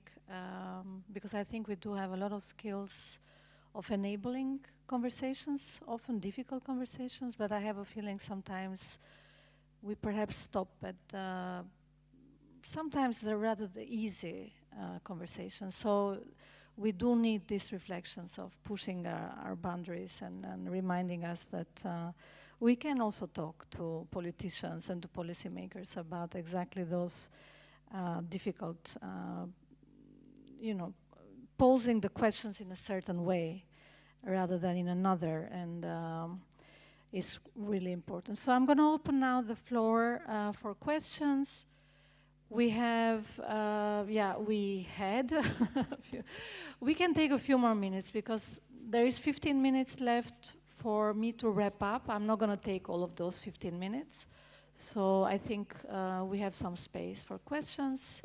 because I think we do have a lot of skills of enabling conversations, often difficult conversations, but I have a feeling sometimes we perhaps stop at sometimes the rather the easy conversations. So we do need these reflections of pushing our boundaries and reminding us that we can also talk to politicians and to policymakers about exactly those difficult, posing the questions in a certain way rather than in another, and it's really important. So I'm going to open now the floor for questions. We have, we had, we can take a few more minutes because there is 15 minutes left for me to wrap up. I'm not going to take all of those 15 minutes. So I think we have some space for questions.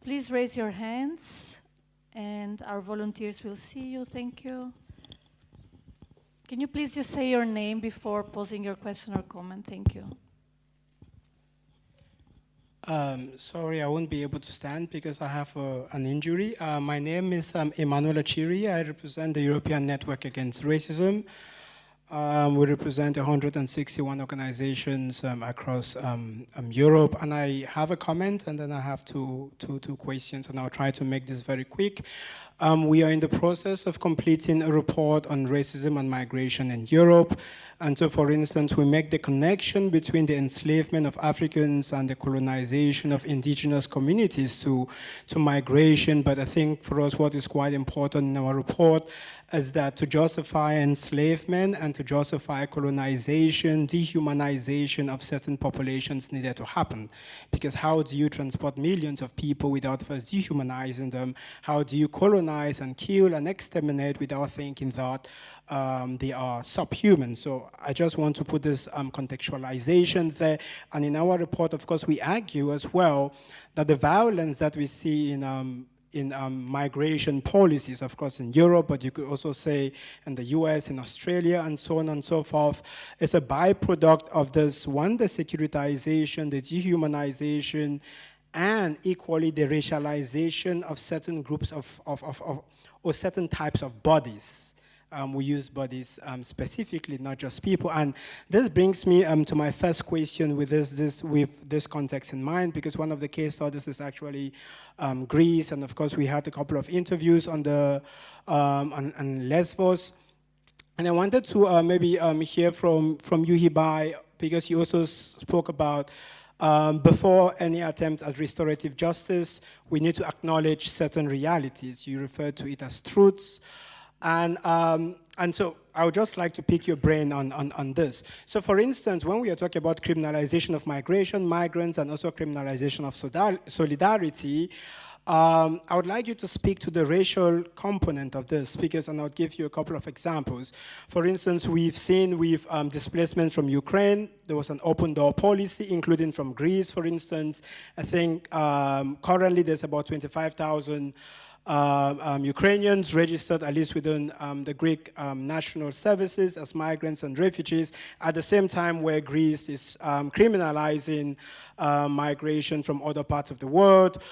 Please raise your hands and our volunteers will see you. Thank you. Can you please just say your name before posing your question or comment? Thank you. Sorry, I won't be able to stand because I have an injury. My name is Emanuela Chiri. I represent the European Network Against Racism. We represent 161 organizations across Europe, and I have a comment and then I have two questions, and I'll try to make this very quick. We are in the process of completing a report on racism and migration in Europe. And so, for instance, we make the connection between the enslavement of Africans and the colonization of indigenous communities to migration. But I think for us, what is quite important in our report is that to justify enslavement and to justify colonization, dehumanization of certain populations needed to happen. Because how do you transport millions of people without first dehumanizing them? How do you colonize and kill and exterminate without thinking that they are subhuman? So I just want to put this contextualization there. And in our report, of course, we argue as well that the violence that we see in migration policies, of course, in Europe, but you could also say in the US, in Australia, and so on and so forth, is a byproduct of this, one, the securitization, the dehumanization, and equally the racialization of certain groups or certain types of bodies. We use bodies specifically, not just people. And this brings me to my first question with this context in mind, because one of the case studies is actually Greece, and of course we had a couple of interviews on Lesbos. And I wanted to maybe hear from you, Hibai, because you also spoke about before any attempt at restorative justice, we need to acknowledge certain realities. You referred to it as truths. And so I would just like to pick your brain on this. So for instance, when we are talking about criminalization of migration, migrants, and also criminalization of solidarity, I would like you to speak to the racial component of this, because, and I'll give you a couple of examples. For instance, we've seen with displacements from Ukraine, there was an open door policy, including from Greece, for instance. I think currently there's about 25,000 Ukrainians registered, at least within the Greek national services, as migrants and refugees, at the same time where Greece is criminalizing migration from other parts of the world.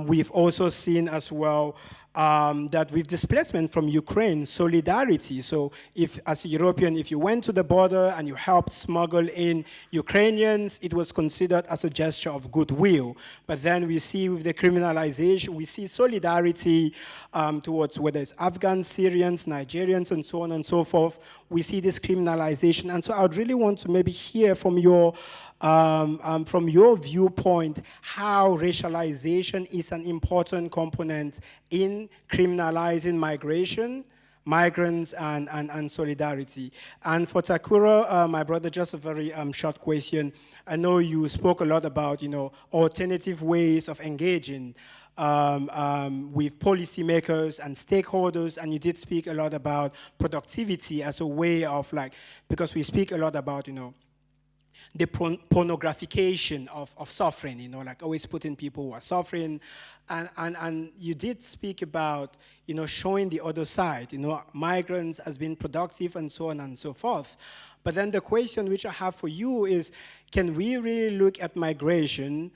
We've also seen as well that with displacement from Ukraine, solidarity. So if, as a European, if you went to the border and you helped smuggle in Ukrainians, it was considered as a gesture of goodwill. But then we see with the criminalization, we see solidarity towards whether it's Afghans, Syrians, Nigerians, and so on and so forth. We see this criminalization. And so I would really want to maybe hear from your viewpoint, how racialization is an important component in criminalizing migration, migrants, and solidarity. And for Takura, my brother, just a very short question. I know you spoke a lot about, alternative ways of engaging with policymakers and stakeholders, and you did speak a lot about productivity as a way of because we speak a lot about, the pornographication of suffering, you know, like always putting people who are suffering. And you did speak about, you know, showing the other side, you know, migrants as being productive and so on and so forth. But then the question which I have for you is, can we really look at migration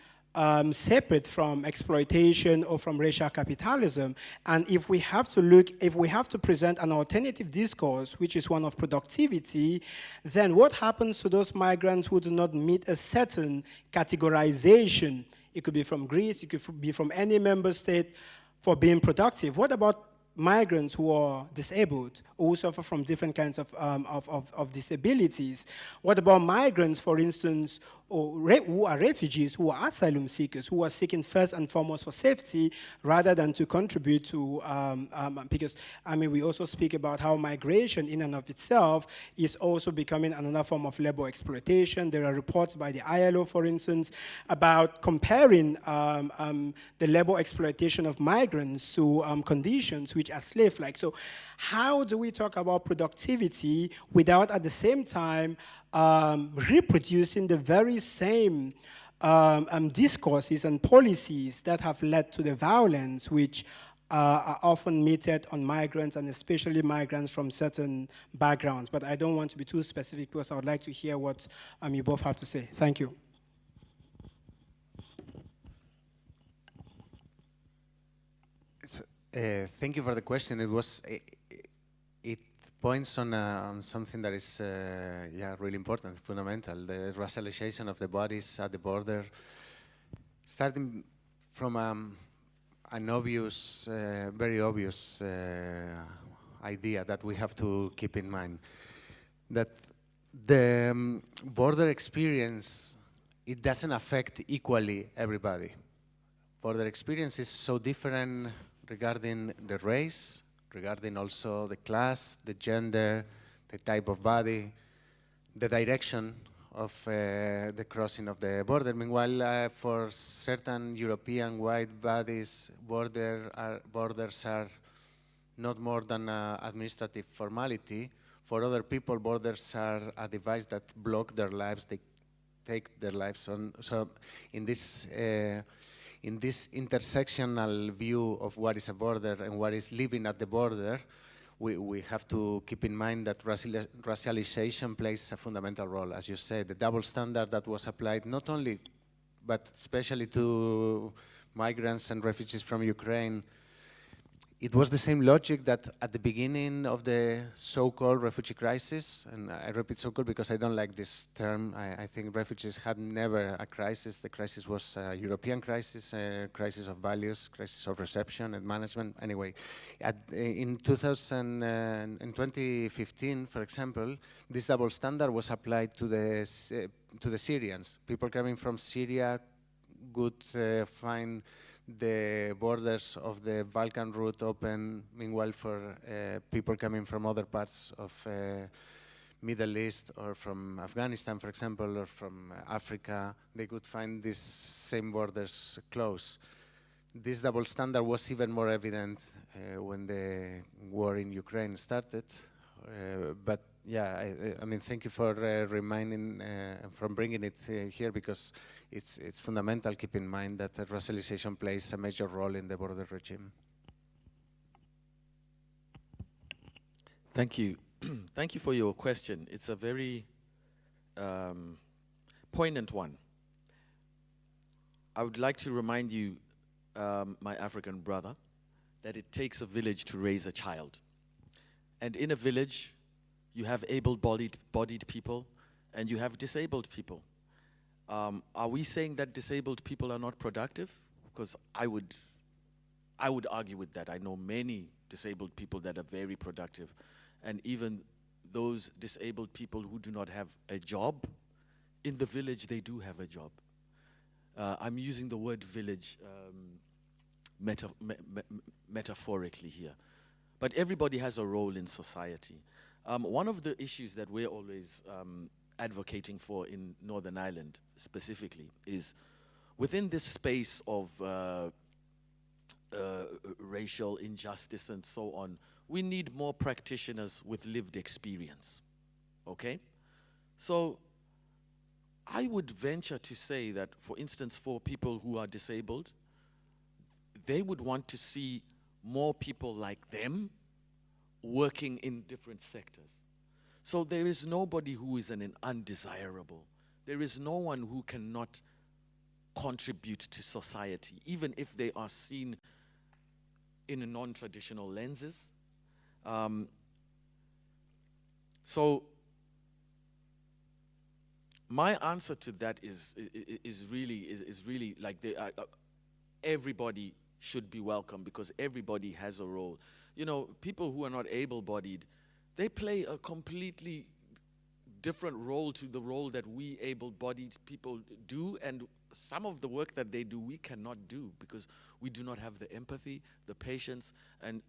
separate from exploitation or from racial capitalism? And if we have to present an alternative discourse, which is one of productivity, then what happens to those migrants who do not meet a certain categorization? It could be from Greece, it could be from any member state, for being productive. What about migrants who are disabled, or who suffer from different kinds of disabilities? What about migrants, for instance, who are refugees, who are asylum seekers, who are seeking first and foremost for safety rather than to contribute to, because, I mean, we also speak about how migration in and of itself is also becoming another form of labor exploitation. There are reports by the ILO, for instance, about comparing the labor exploitation of migrants to conditions which are slave-like. So how do we talk about productivity without at the same time reproducing the very same discourses and policies that have led to the violence which are often meted on migrants, and especially migrants from certain backgrounds? But I don't want to be too specific because I would like to hear what you both have to say. Thank you. Thank you for the question. It points on something that is really important, fundamental: the racialization of the bodies at the border, starting from an obvious, very obvious idea that we have to keep in mind, that the border experience, it doesn't affect equally everybody. Border experience is so different regarding the race, regarding also the class, the gender, the type of body, the direction of the crossing of the border. Meanwhile, for certain European white bodies, borders are not more than an administrative formality. For other people, borders are a device that block their lives, they take their lives on. So in this intersectional view of what is a border and what is living at the border, we have to keep in mind that racialization plays a fundamental role. As you said, the double standard that was applied not only, but especially to migrants and refugees from Ukraine, it was the same logic that at the beginning of the so-called refugee crisis, and I repeat so-called because I don't like this term. I think refugees had never a crisis. The crisis was a European crisis, a crisis of values, crisis of reception and management. Anyway, in 2015, for example, this double standard was applied to the Syrians. People coming from Syria could find the borders of the Balkan route open. Meanwhile, for people coming from other parts of Middle East or from Afghanistan, for example, or from Africa, they could find these same borders closed. This double standard was even more evident when the war in Ukraine started. But yeah, I mean, thank you for reminding, from bringing it here, because it's fundamental. Keep in mind that racialization plays a major role in the border regime. Thank you. Thank you for your question. It's a very poignant one. I would like to remind you, my African brother, that it takes a village to raise a child. And in a village, you have able-bodied people and you have disabled people. Are we saying that disabled people are not productive? Because I would argue with that. I know many disabled people that are very productive, and even those disabled people who do not have a job, in the village they do have a job. I'm using the word village metaphorically here. But everybody has a role in society. One of the issues that we're always advocating for in Northern Ireland specifically is within this space of racial injustice and so on, we need more practitioners with lived experience, okay? So I would venture to say that, for instance, for people who are disabled, they would want to see more people like them working in different sectors. So there is nobody who is an undesirable. There is no one who cannot contribute to society, even if they are seen in a non-traditional lenses. So my answer to that is really like everybody should be welcome, because everybody has a role. You know, people who are not able-bodied, they play a completely different role to the role that we able-bodied people do, and some of the work that they do we cannot do because we do not have the empathy, the patience, and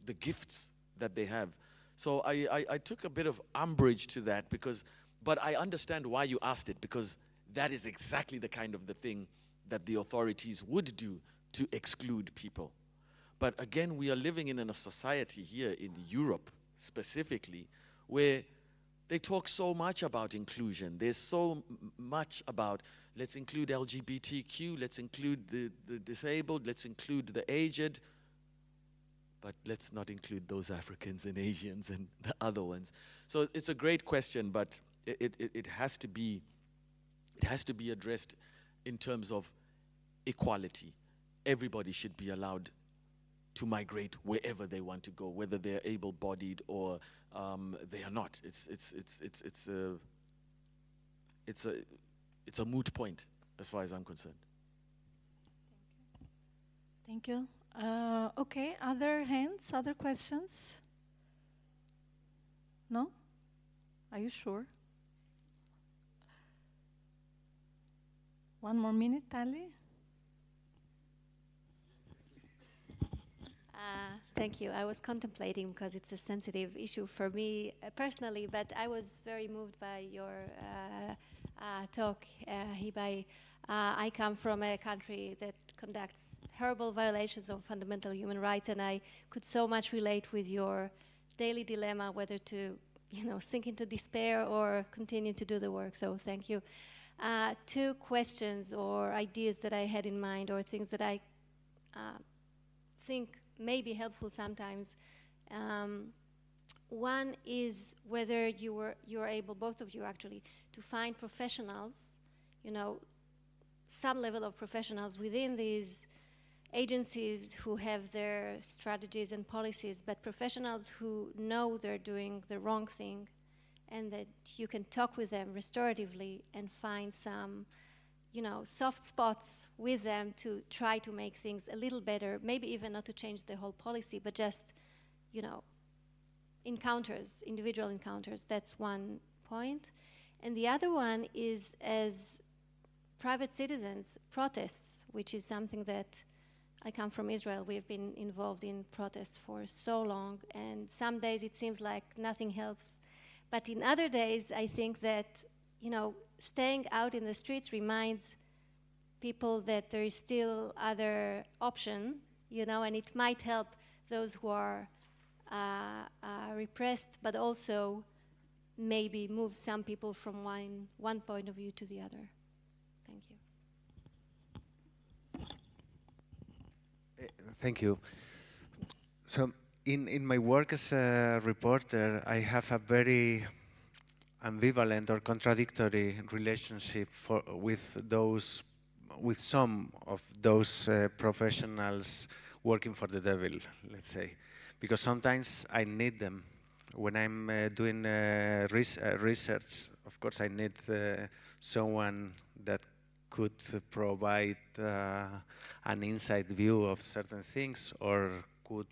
the gifts that they have. So I took a bit of umbrage to that, but I understand why you asked it, because that is exactly the kind of the thing that the authorities would do to exclude people. But again, we are living in a society here in Europe specifically where they talk so much about inclusion. There's so much about, let's include LGBTQ, let's include the disabled, let's include the aged, but let's not include those Africans and Asians and the other ones. So it's a great question, but it has to be addressed in terms of equality. Everybody should be allowed to migrate wherever they want to go, whether they're able-bodied or they are not. It's a moot point as far as I'm concerned. Thank you. Okay, other hands, other questions? No? Are you sure? One more minute, Tali. Thank you. I was contemplating, because it's a sensitive issue for me personally, but I was very moved by your talk, Hibai. I come from a country that conducts horrible violations of fundamental human rights, and I could so much relate with your daily dilemma whether to, sink into despair or continue to do the work. So thank you. Two questions or ideas that I had in mind, or things that I think may be helpful sometimes. One is whether you're able, both of you actually, to find professionals, some level of professionals within these agencies who have their strategies and policies, but professionals who know they're doing the wrong thing, and that you can talk with them restoratively and find some soft spots with them to try to make things a little better, maybe even not to change the whole policy, but just, encounters, individual encounters. That's one point. And the other one is, as private citizens, protests, which is something that I come from Israel. We've been involved in protests for so long, and some days it seems like nothing helps. But in other days, I think that, staying out in the streets reminds people that there is still other option, and it might help those who are repressed, but also maybe move some people from one point of view to the other. Thank you. Thank you. So in my work as a reporter, I have a very ambivalent or contradictory relationship with some of those professionals working for the devil, let's say, because sometimes I need them. When I'm doing research, of course I need someone that could provide an inside view of certain things, or could,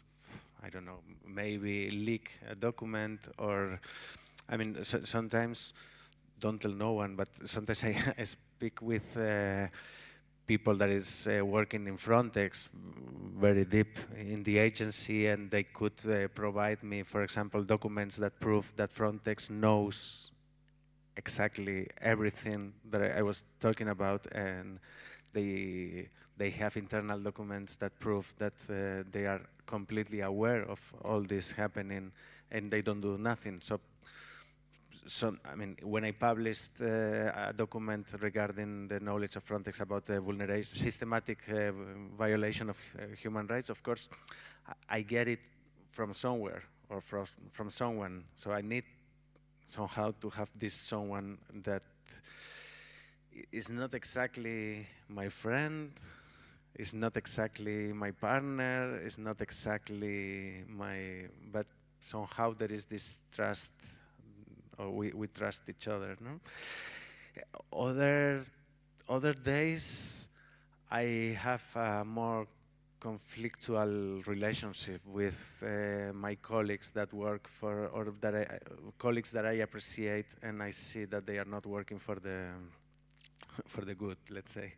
I don't know, maybe leak a document, or sometimes, don't tell no one, but sometimes I speak with people that is working in Frontex, very deep in the agency, and they could provide me, for example, documents that prove that Frontex knows exactly everything that I was talking about, and they have internal documents that prove that they are completely aware of all this happening, and they don't do nothing. So so, I mean, when I published a document regarding the knowledge of Frontex about the systematic violation of human rights, of course, I get it from somewhere or from someone. So I need somehow to have this someone that is not exactly my friend, is not exactly my partner, is not exactly but somehow there is this trust, or we trust each other, no? Other days, I have a more conflictual relationship with my colleagues that work for, or that colleagues that I appreciate, and I see that they are not working for the for the good, let's say.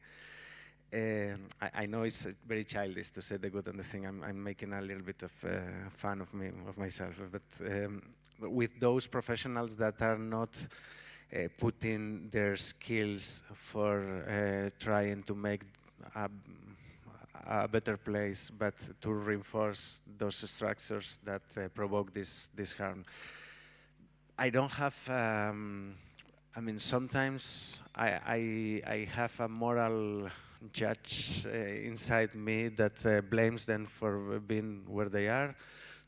I know it's very childish to say the good and the thing. I'm making a little bit of fun of myself, but with those professionals that are not putting their skills for trying to make a better place, but to reinforce those structures that provoke this harm. I don't have. I mean, sometimes I have a moral judge inside me that blames them for being where they are.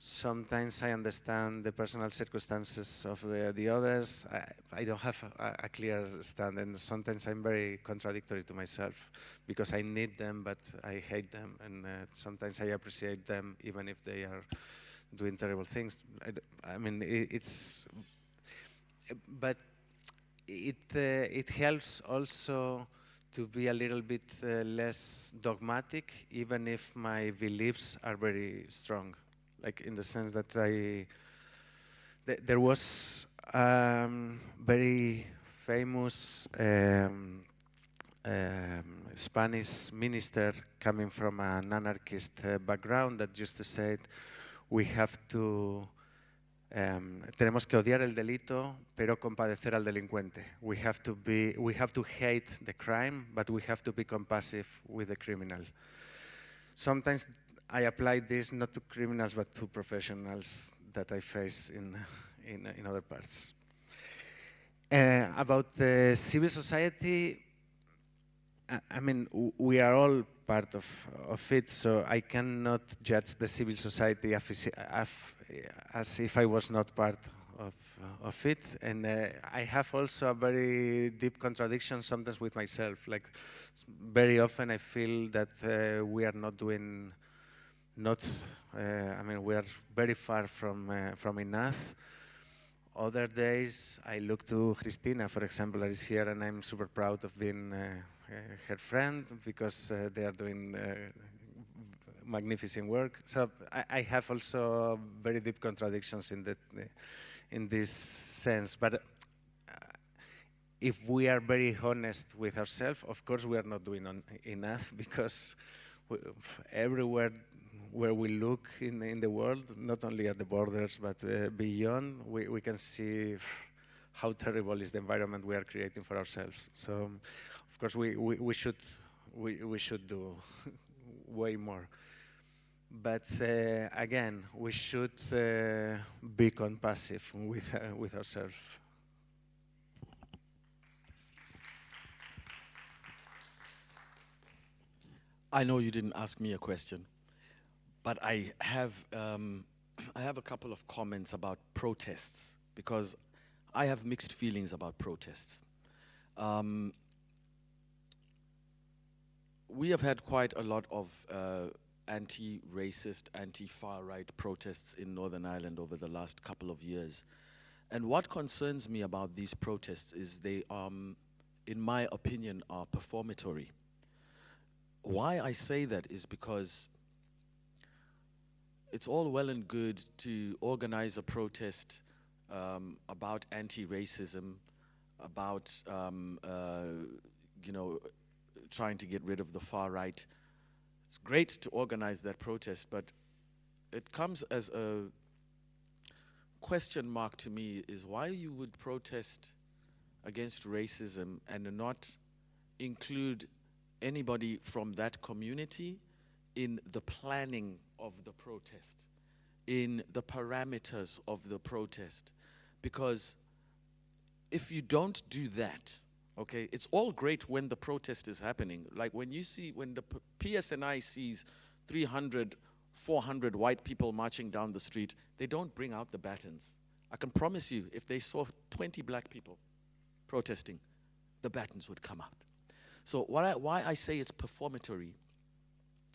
Sometimes I understand the personal circumstances of the others. I don't have a clear stand, and sometimes I'm very contradictory to myself because I need them, but I hate them, and sometimes I appreciate them even if they are doing terrible things. I mean, but it helps also to be a little bit less dogmatic, even if my beliefs are very strong. Like in the sense that there was very famous Spanish minister coming from an anarchist background that used to say, we have to tenemos que odiar el delito, pero compadecer al delincuente. We have to hate the crime, but we have to be compassive with the criminal. Sometimes I apply this not to criminals, but to professionals that I face in other parts. About the civil society, I mean, we are all part of it, so I cannot judge the civil society as if I was not part of it. And I have also a very deep contradiction sometimes with myself. Like, very often I feel that we are not doing, I mean, we are very far from enough. Other days, I look to Cristina, for example, that is here, and I'm super proud of being her friend because they are doing magnificent work. So I have also very deep contradictions in this sense. But if we are very honest with ourselves, of course we are not doing enough because everywhere where we look in the world, not only at the borders but beyond, we can see how terrible is the environment we are creating for ourselves. So, of course, we should do way more. But again, we should be compassive with ourselves. I know you didn't ask me a question, but I have a couple of comments about protests, because I have mixed feelings about protests. We have had quite a lot of anti-racist, anti-far-right protests in Northern Ireland over the last couple of years. And what concerns me about these protests is they, in my opinion, are performatory. Why I say that is because it's all well and good to organize a protest about anti-racism, about trying to get rid of the far right. It's great to organize that protest, but it comes as a question mark to me is why you would protest against racism and not include anybody from that community in the planning of the protest, in the parameters of the protest. Because if you don't do that, okay, it's all great when the protest is happening. Like when you see, when the PSNI sees 300, 400 white people marching down the street, they don't bring out the batons. I can promise you, if they saw 20 black people protesting, the batons would come out. So why I say it's performatory,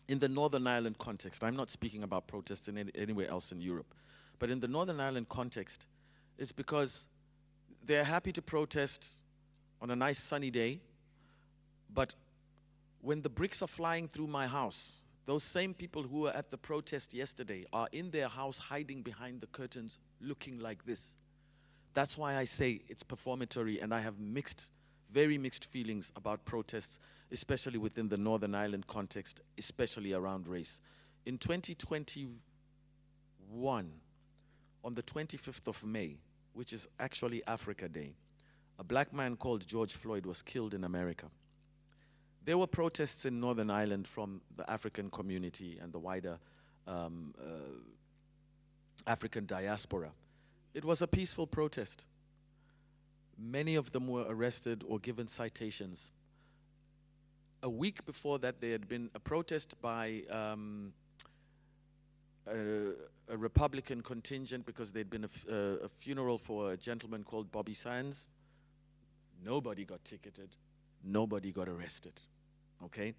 in the Northern Ireland context, I'm not speaking about protests in anywhere else in Europe, but in the Northern Ireland context, it's because they're happy to protest on a nice sunny day, but when the bricks are flying through my house, those same people who were at the protest yesterday are in their house hiding behind the curtains looking like this. That's why I say it's performatory, and I have very mixed feelings about protests, especially within the Northern Ireland context, especially around race. In 2021, on the 25th of May, which is actually Africa Day, a black man called George Floyd was killed in America. There were protests in Northern Ireland from the African community and the wider African diaspora. It was a peaceful protest. Many of them were arrested or given citations. A week before that, there had been a protest by a Republican contingent because there'd been a funeral for a gentleman called Bobby Sands. Nobody got ticketed. Nobody got arrested. Okay?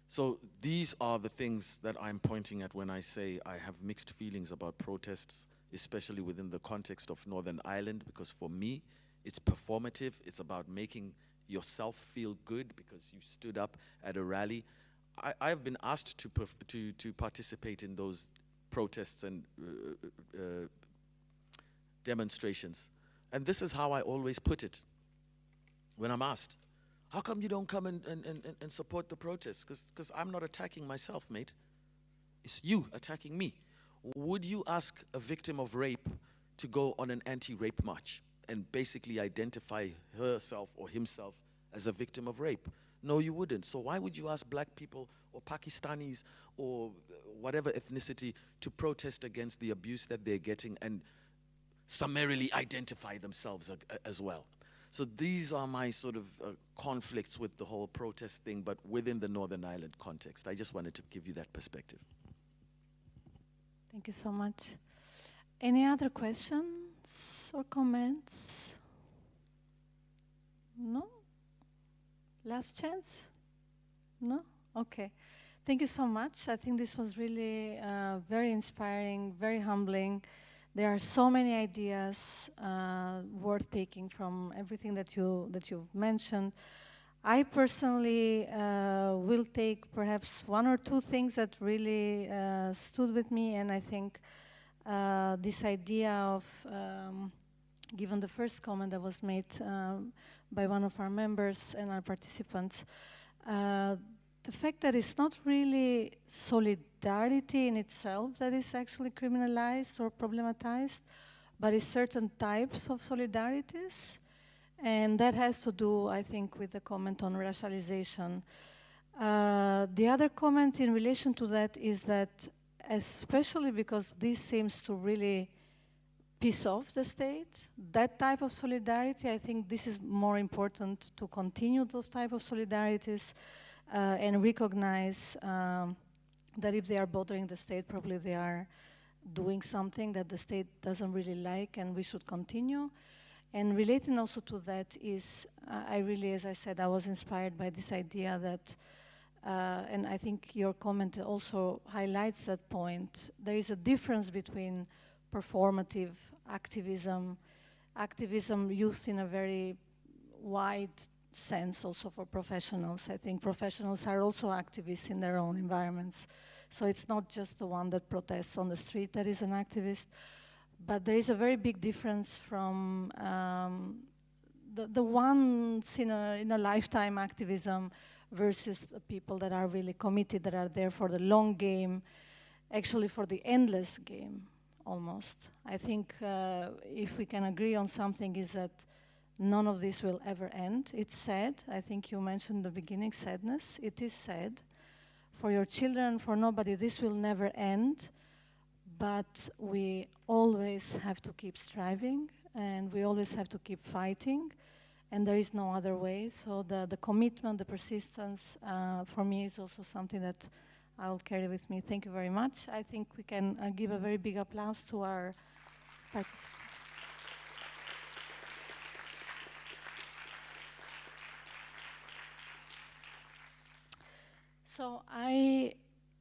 So these are the things that I'm pointing at when I say I have mixed feelings about protests, especially within the context of Northern Ireland, because for me, it's performative. It's about making yourself feel good because you stood up at a rally. I've been asked to participate in those protests and demonstrations. And this is how I always put it when I'm asked, how come you don't come and support the protests? Because I'm not attacking myself, mate. It's you attacking me. Would you ask a victim of rape to go on an anti-rape march and basically identify herself or himself as a victim of rape? No, you wouldn't. So why would you ask black people or Pakistanis or whatever ethnicity to protest against the abuse that they're getting and summarily identify themselves as well? So these are my sort of conflicts with the whole protest thing, but within the Northern Ireland context. I just wanted to give you that perspective. Thank you so much. Any other questions or comments? No? Last chance? No? Okay. Thank you so much. I think this was really very inspiring, very humbling. There are so many ideas worth taking from everything that you've mentioned. I personally will take perhaps one or two things that really stood with me, and I think this idea of, given the first comment that was made by one of our members and our participants, the fact that it's not really solidarity in itself that is actually criminalized or problematized, but it's certain types of solidarities. And that has to do, I think, with the comment on racialization. The other comment in relation to that is that, especially because this seems to really piss off the state, that type of solidarity, I think this is more important to continue those type of solidarities and recognize that if they are bothering the state, probably they are doing something that the state doesn't really like, and we should continue. And relating also to that is, I really, as I said, I was inspired by this idea that, and I think your comment also highlights that point, there is a difference between performative activism, activism used in a very wide sense also for professionals. I think professionals are also activists in their own environments. So it's not just the one that protests on the street that is an activist, but there is a very big difference from the once in a lifetime activism versus the people that are really committed, that are there for the long game, actually for the endless game, almost. I think if we can agree on something is that none of this will ever end. It's sad. I think you mentioned in the beginning sadness. It is sad. For your children, for nobody, this will never end. But we always have to keep striving. and we always have to keep fighting, and there is no other way. So the commitment, the persistence, for me is also something that I will carry with me. Thank you very much. I think we can give a very big applause to our participants. So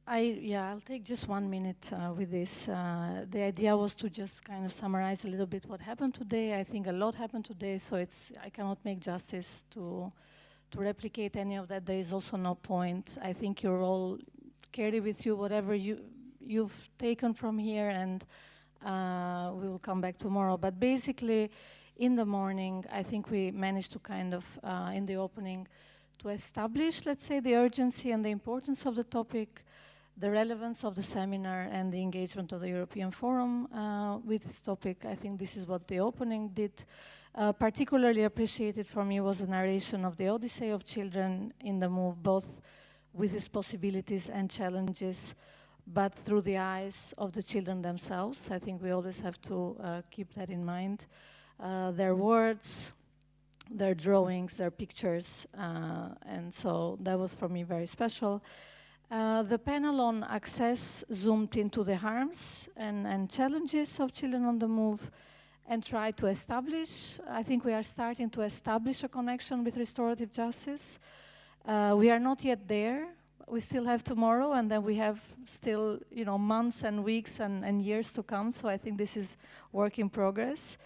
I'll take just 1 minute with this. The idea was to just kind of summarize a little bit what happened today. I think a lot happened today, so I cannot make justice to replicate any of that. There is also no point. I think you're all carry with you whatever you've taken from here, and we will come back tomorrow. But basically, in the morning, I think we managed to kind of, in the opening, to establish, let's say, the urgency and the importance of the topic, the relevance of the seminar, and the engagement of the European Forum with this topic. I think this is what the opening did. Particularly appreciated for me was the narration of the Odyssey of children in the move, both with its possibilities and challenges, but through the eyes of the children themselves. I think we always have to keep that in mind. Their words, their drawings, their pictures, and so that was for me very special. The panel on access zoomed into the harms and challenges of children on the move and tried to establish, I think we are starting to establish a connection with restorative justice. We are not yet there. We still have tomorrow, and then we have still, months and weeks and years to come. So I think this is work in progress.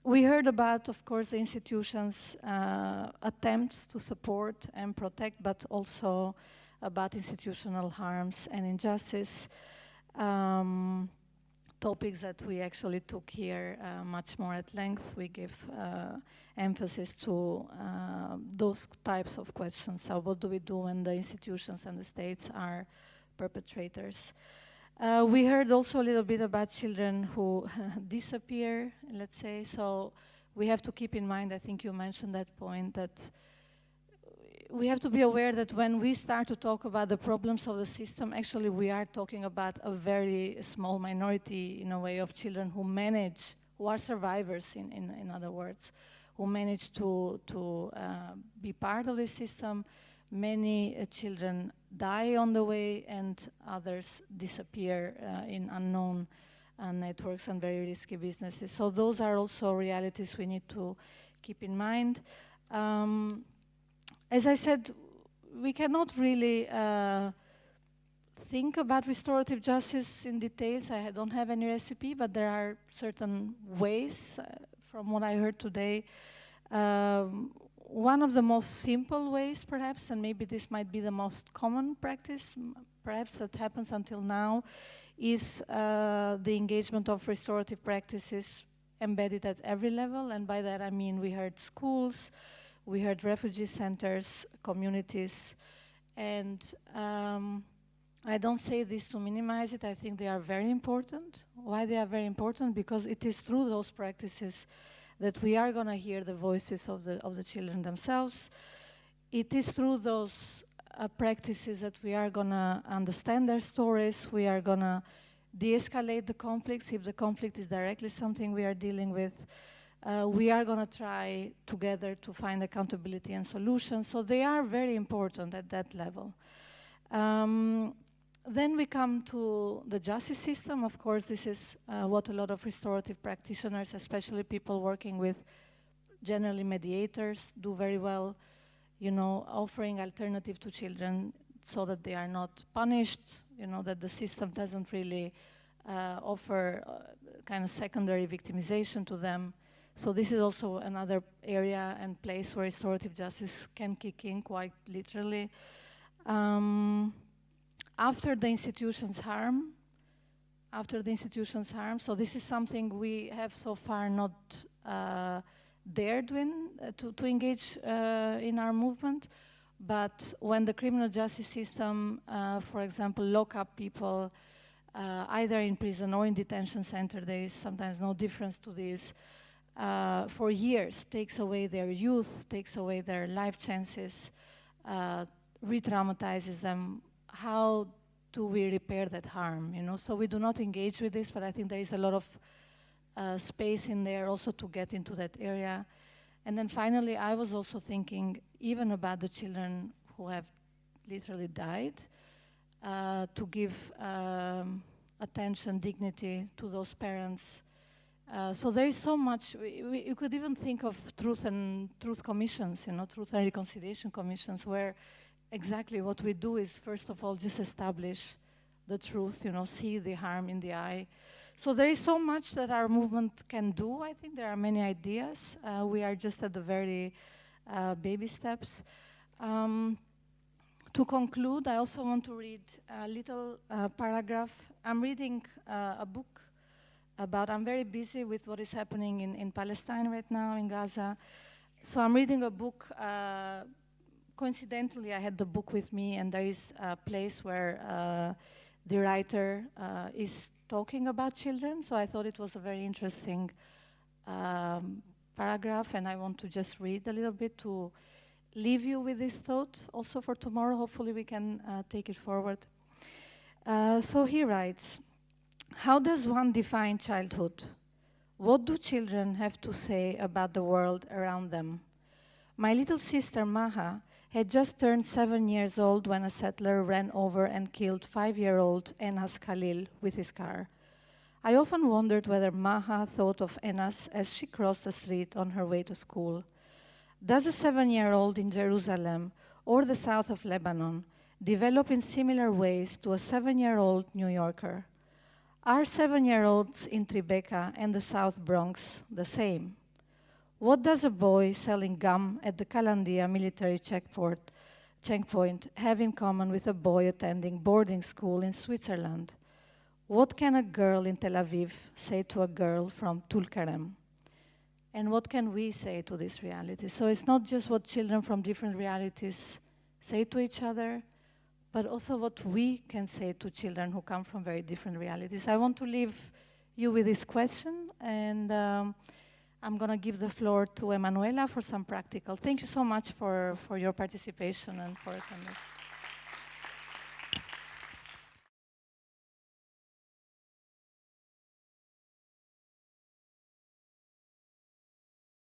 We heard about, of course, the institutions' attempts to support and protect, but also about institutional harms and injustice. Topics that we actually took here much more at length. We give emphasis to those types of questions. So what do we do when the institutions and the states are perpetrators? We heard also a little bit about children who disappear, let's say. So we have to keep in mind, I think you mentioned that point, that we have to be aware that when we start to talk about the problems of the system, actually we are talking about a very small minority, in a way, of children who are survivors, in other words, who manage to be part of the system. Many children die on the way, and others disappear in unknown networks and very risky businesses. So those are also realities we need to keep in mind. As I said, we cannot really think about restorative justice in details. I don't have any recipe, but there are certain ways, from what I heard today. One of the most simple ways, perhaps, and maybe this might be the most common practice, perhaps that happens until now, is the engagement of restorative practices embedded at every level. And by that I mean we heard schools, we heard refugee centers, communities, and I don't say this to minimize it. I think they are very important. Why they are very important? Because it is through those practices that we are going to hear the voices of the children themselves. It is through those practices that we are going to understand their stories. We are going to de-escalate the conflicts if the conflict is directly something we are dealing with. We are going to try together to find accountability and solutions. So they are very important at that level. Then we come to the justice system. Of course, this is what a lot of restorative practitioners, especially people working with generally mediators, do very well, offering alternative to children so that they are not punished, that the system doesn't really offer kind of secondary victimization to them. So this is also another area and place where restorative justice can kick in quite literally. After the institution's harm, so this is something we have so far not dared to engage in our movement, but when the criminal justice system, for example, lock up people either in prison or in detention center, there is sometimes no difference to this, for years, takes away their youth, takes away their life chances, re-traumatizes them. How do we repair that harm? So we do not engage with this, but I think there is a lot of space in there also to get into that area. And then finally, I was also thinking even about the children who have literally died, to give attention, dignity to those parents. So there is so much. You could even think of truth commissions, truth and reconciliation commissions, where exactly what we do is, first of all, just establish the truth, see the harm in the eye. So there is so much that our movement can do. I think there are many ideas. We are just at the very baby steps. To conclude, I also want to read a little paragraph. I'm reading a book I'm very busy with what is happening in Palestine right now, in Gaza. So I'm reading a book. Coincidentally, I had the book with me, and there is a place where the writer is talking about children. So I thought it was a very interesting paragraph, and I want to just read a little bit to leave you with this thought also for tomorrow. Hopefully we can take it forward. So he writes, how does one define childhood? What do children have to say about the world around them? My little sister Maha had just turned 7 years old when a settler ran over and killed 5-year-old Enas Khalil with his car. I often wondered whether Maha thought of Enas as she crossed the street on her way to school. Does a 7-year-old in Jerusalem or the south of Lebanon develop in similar ways to a 7-year-old New Yorker? Are 7-year-olds in Tribeca and the South Bronx the same? What does a boy selling gum at the Kalandia military checkpoint have in common with a boy attending boarding school in Switzerland? What can a girl in Tel Aviv say to a girl from Tulkarem? And what can we say to this reality? So it's not just what children from different realities say to each other, but also what we can say to children who come from very different realities. I want to leave you with this question, and I'm going to give the floor to Emanuela for some practical. Thank you so much for your participation and for attendance.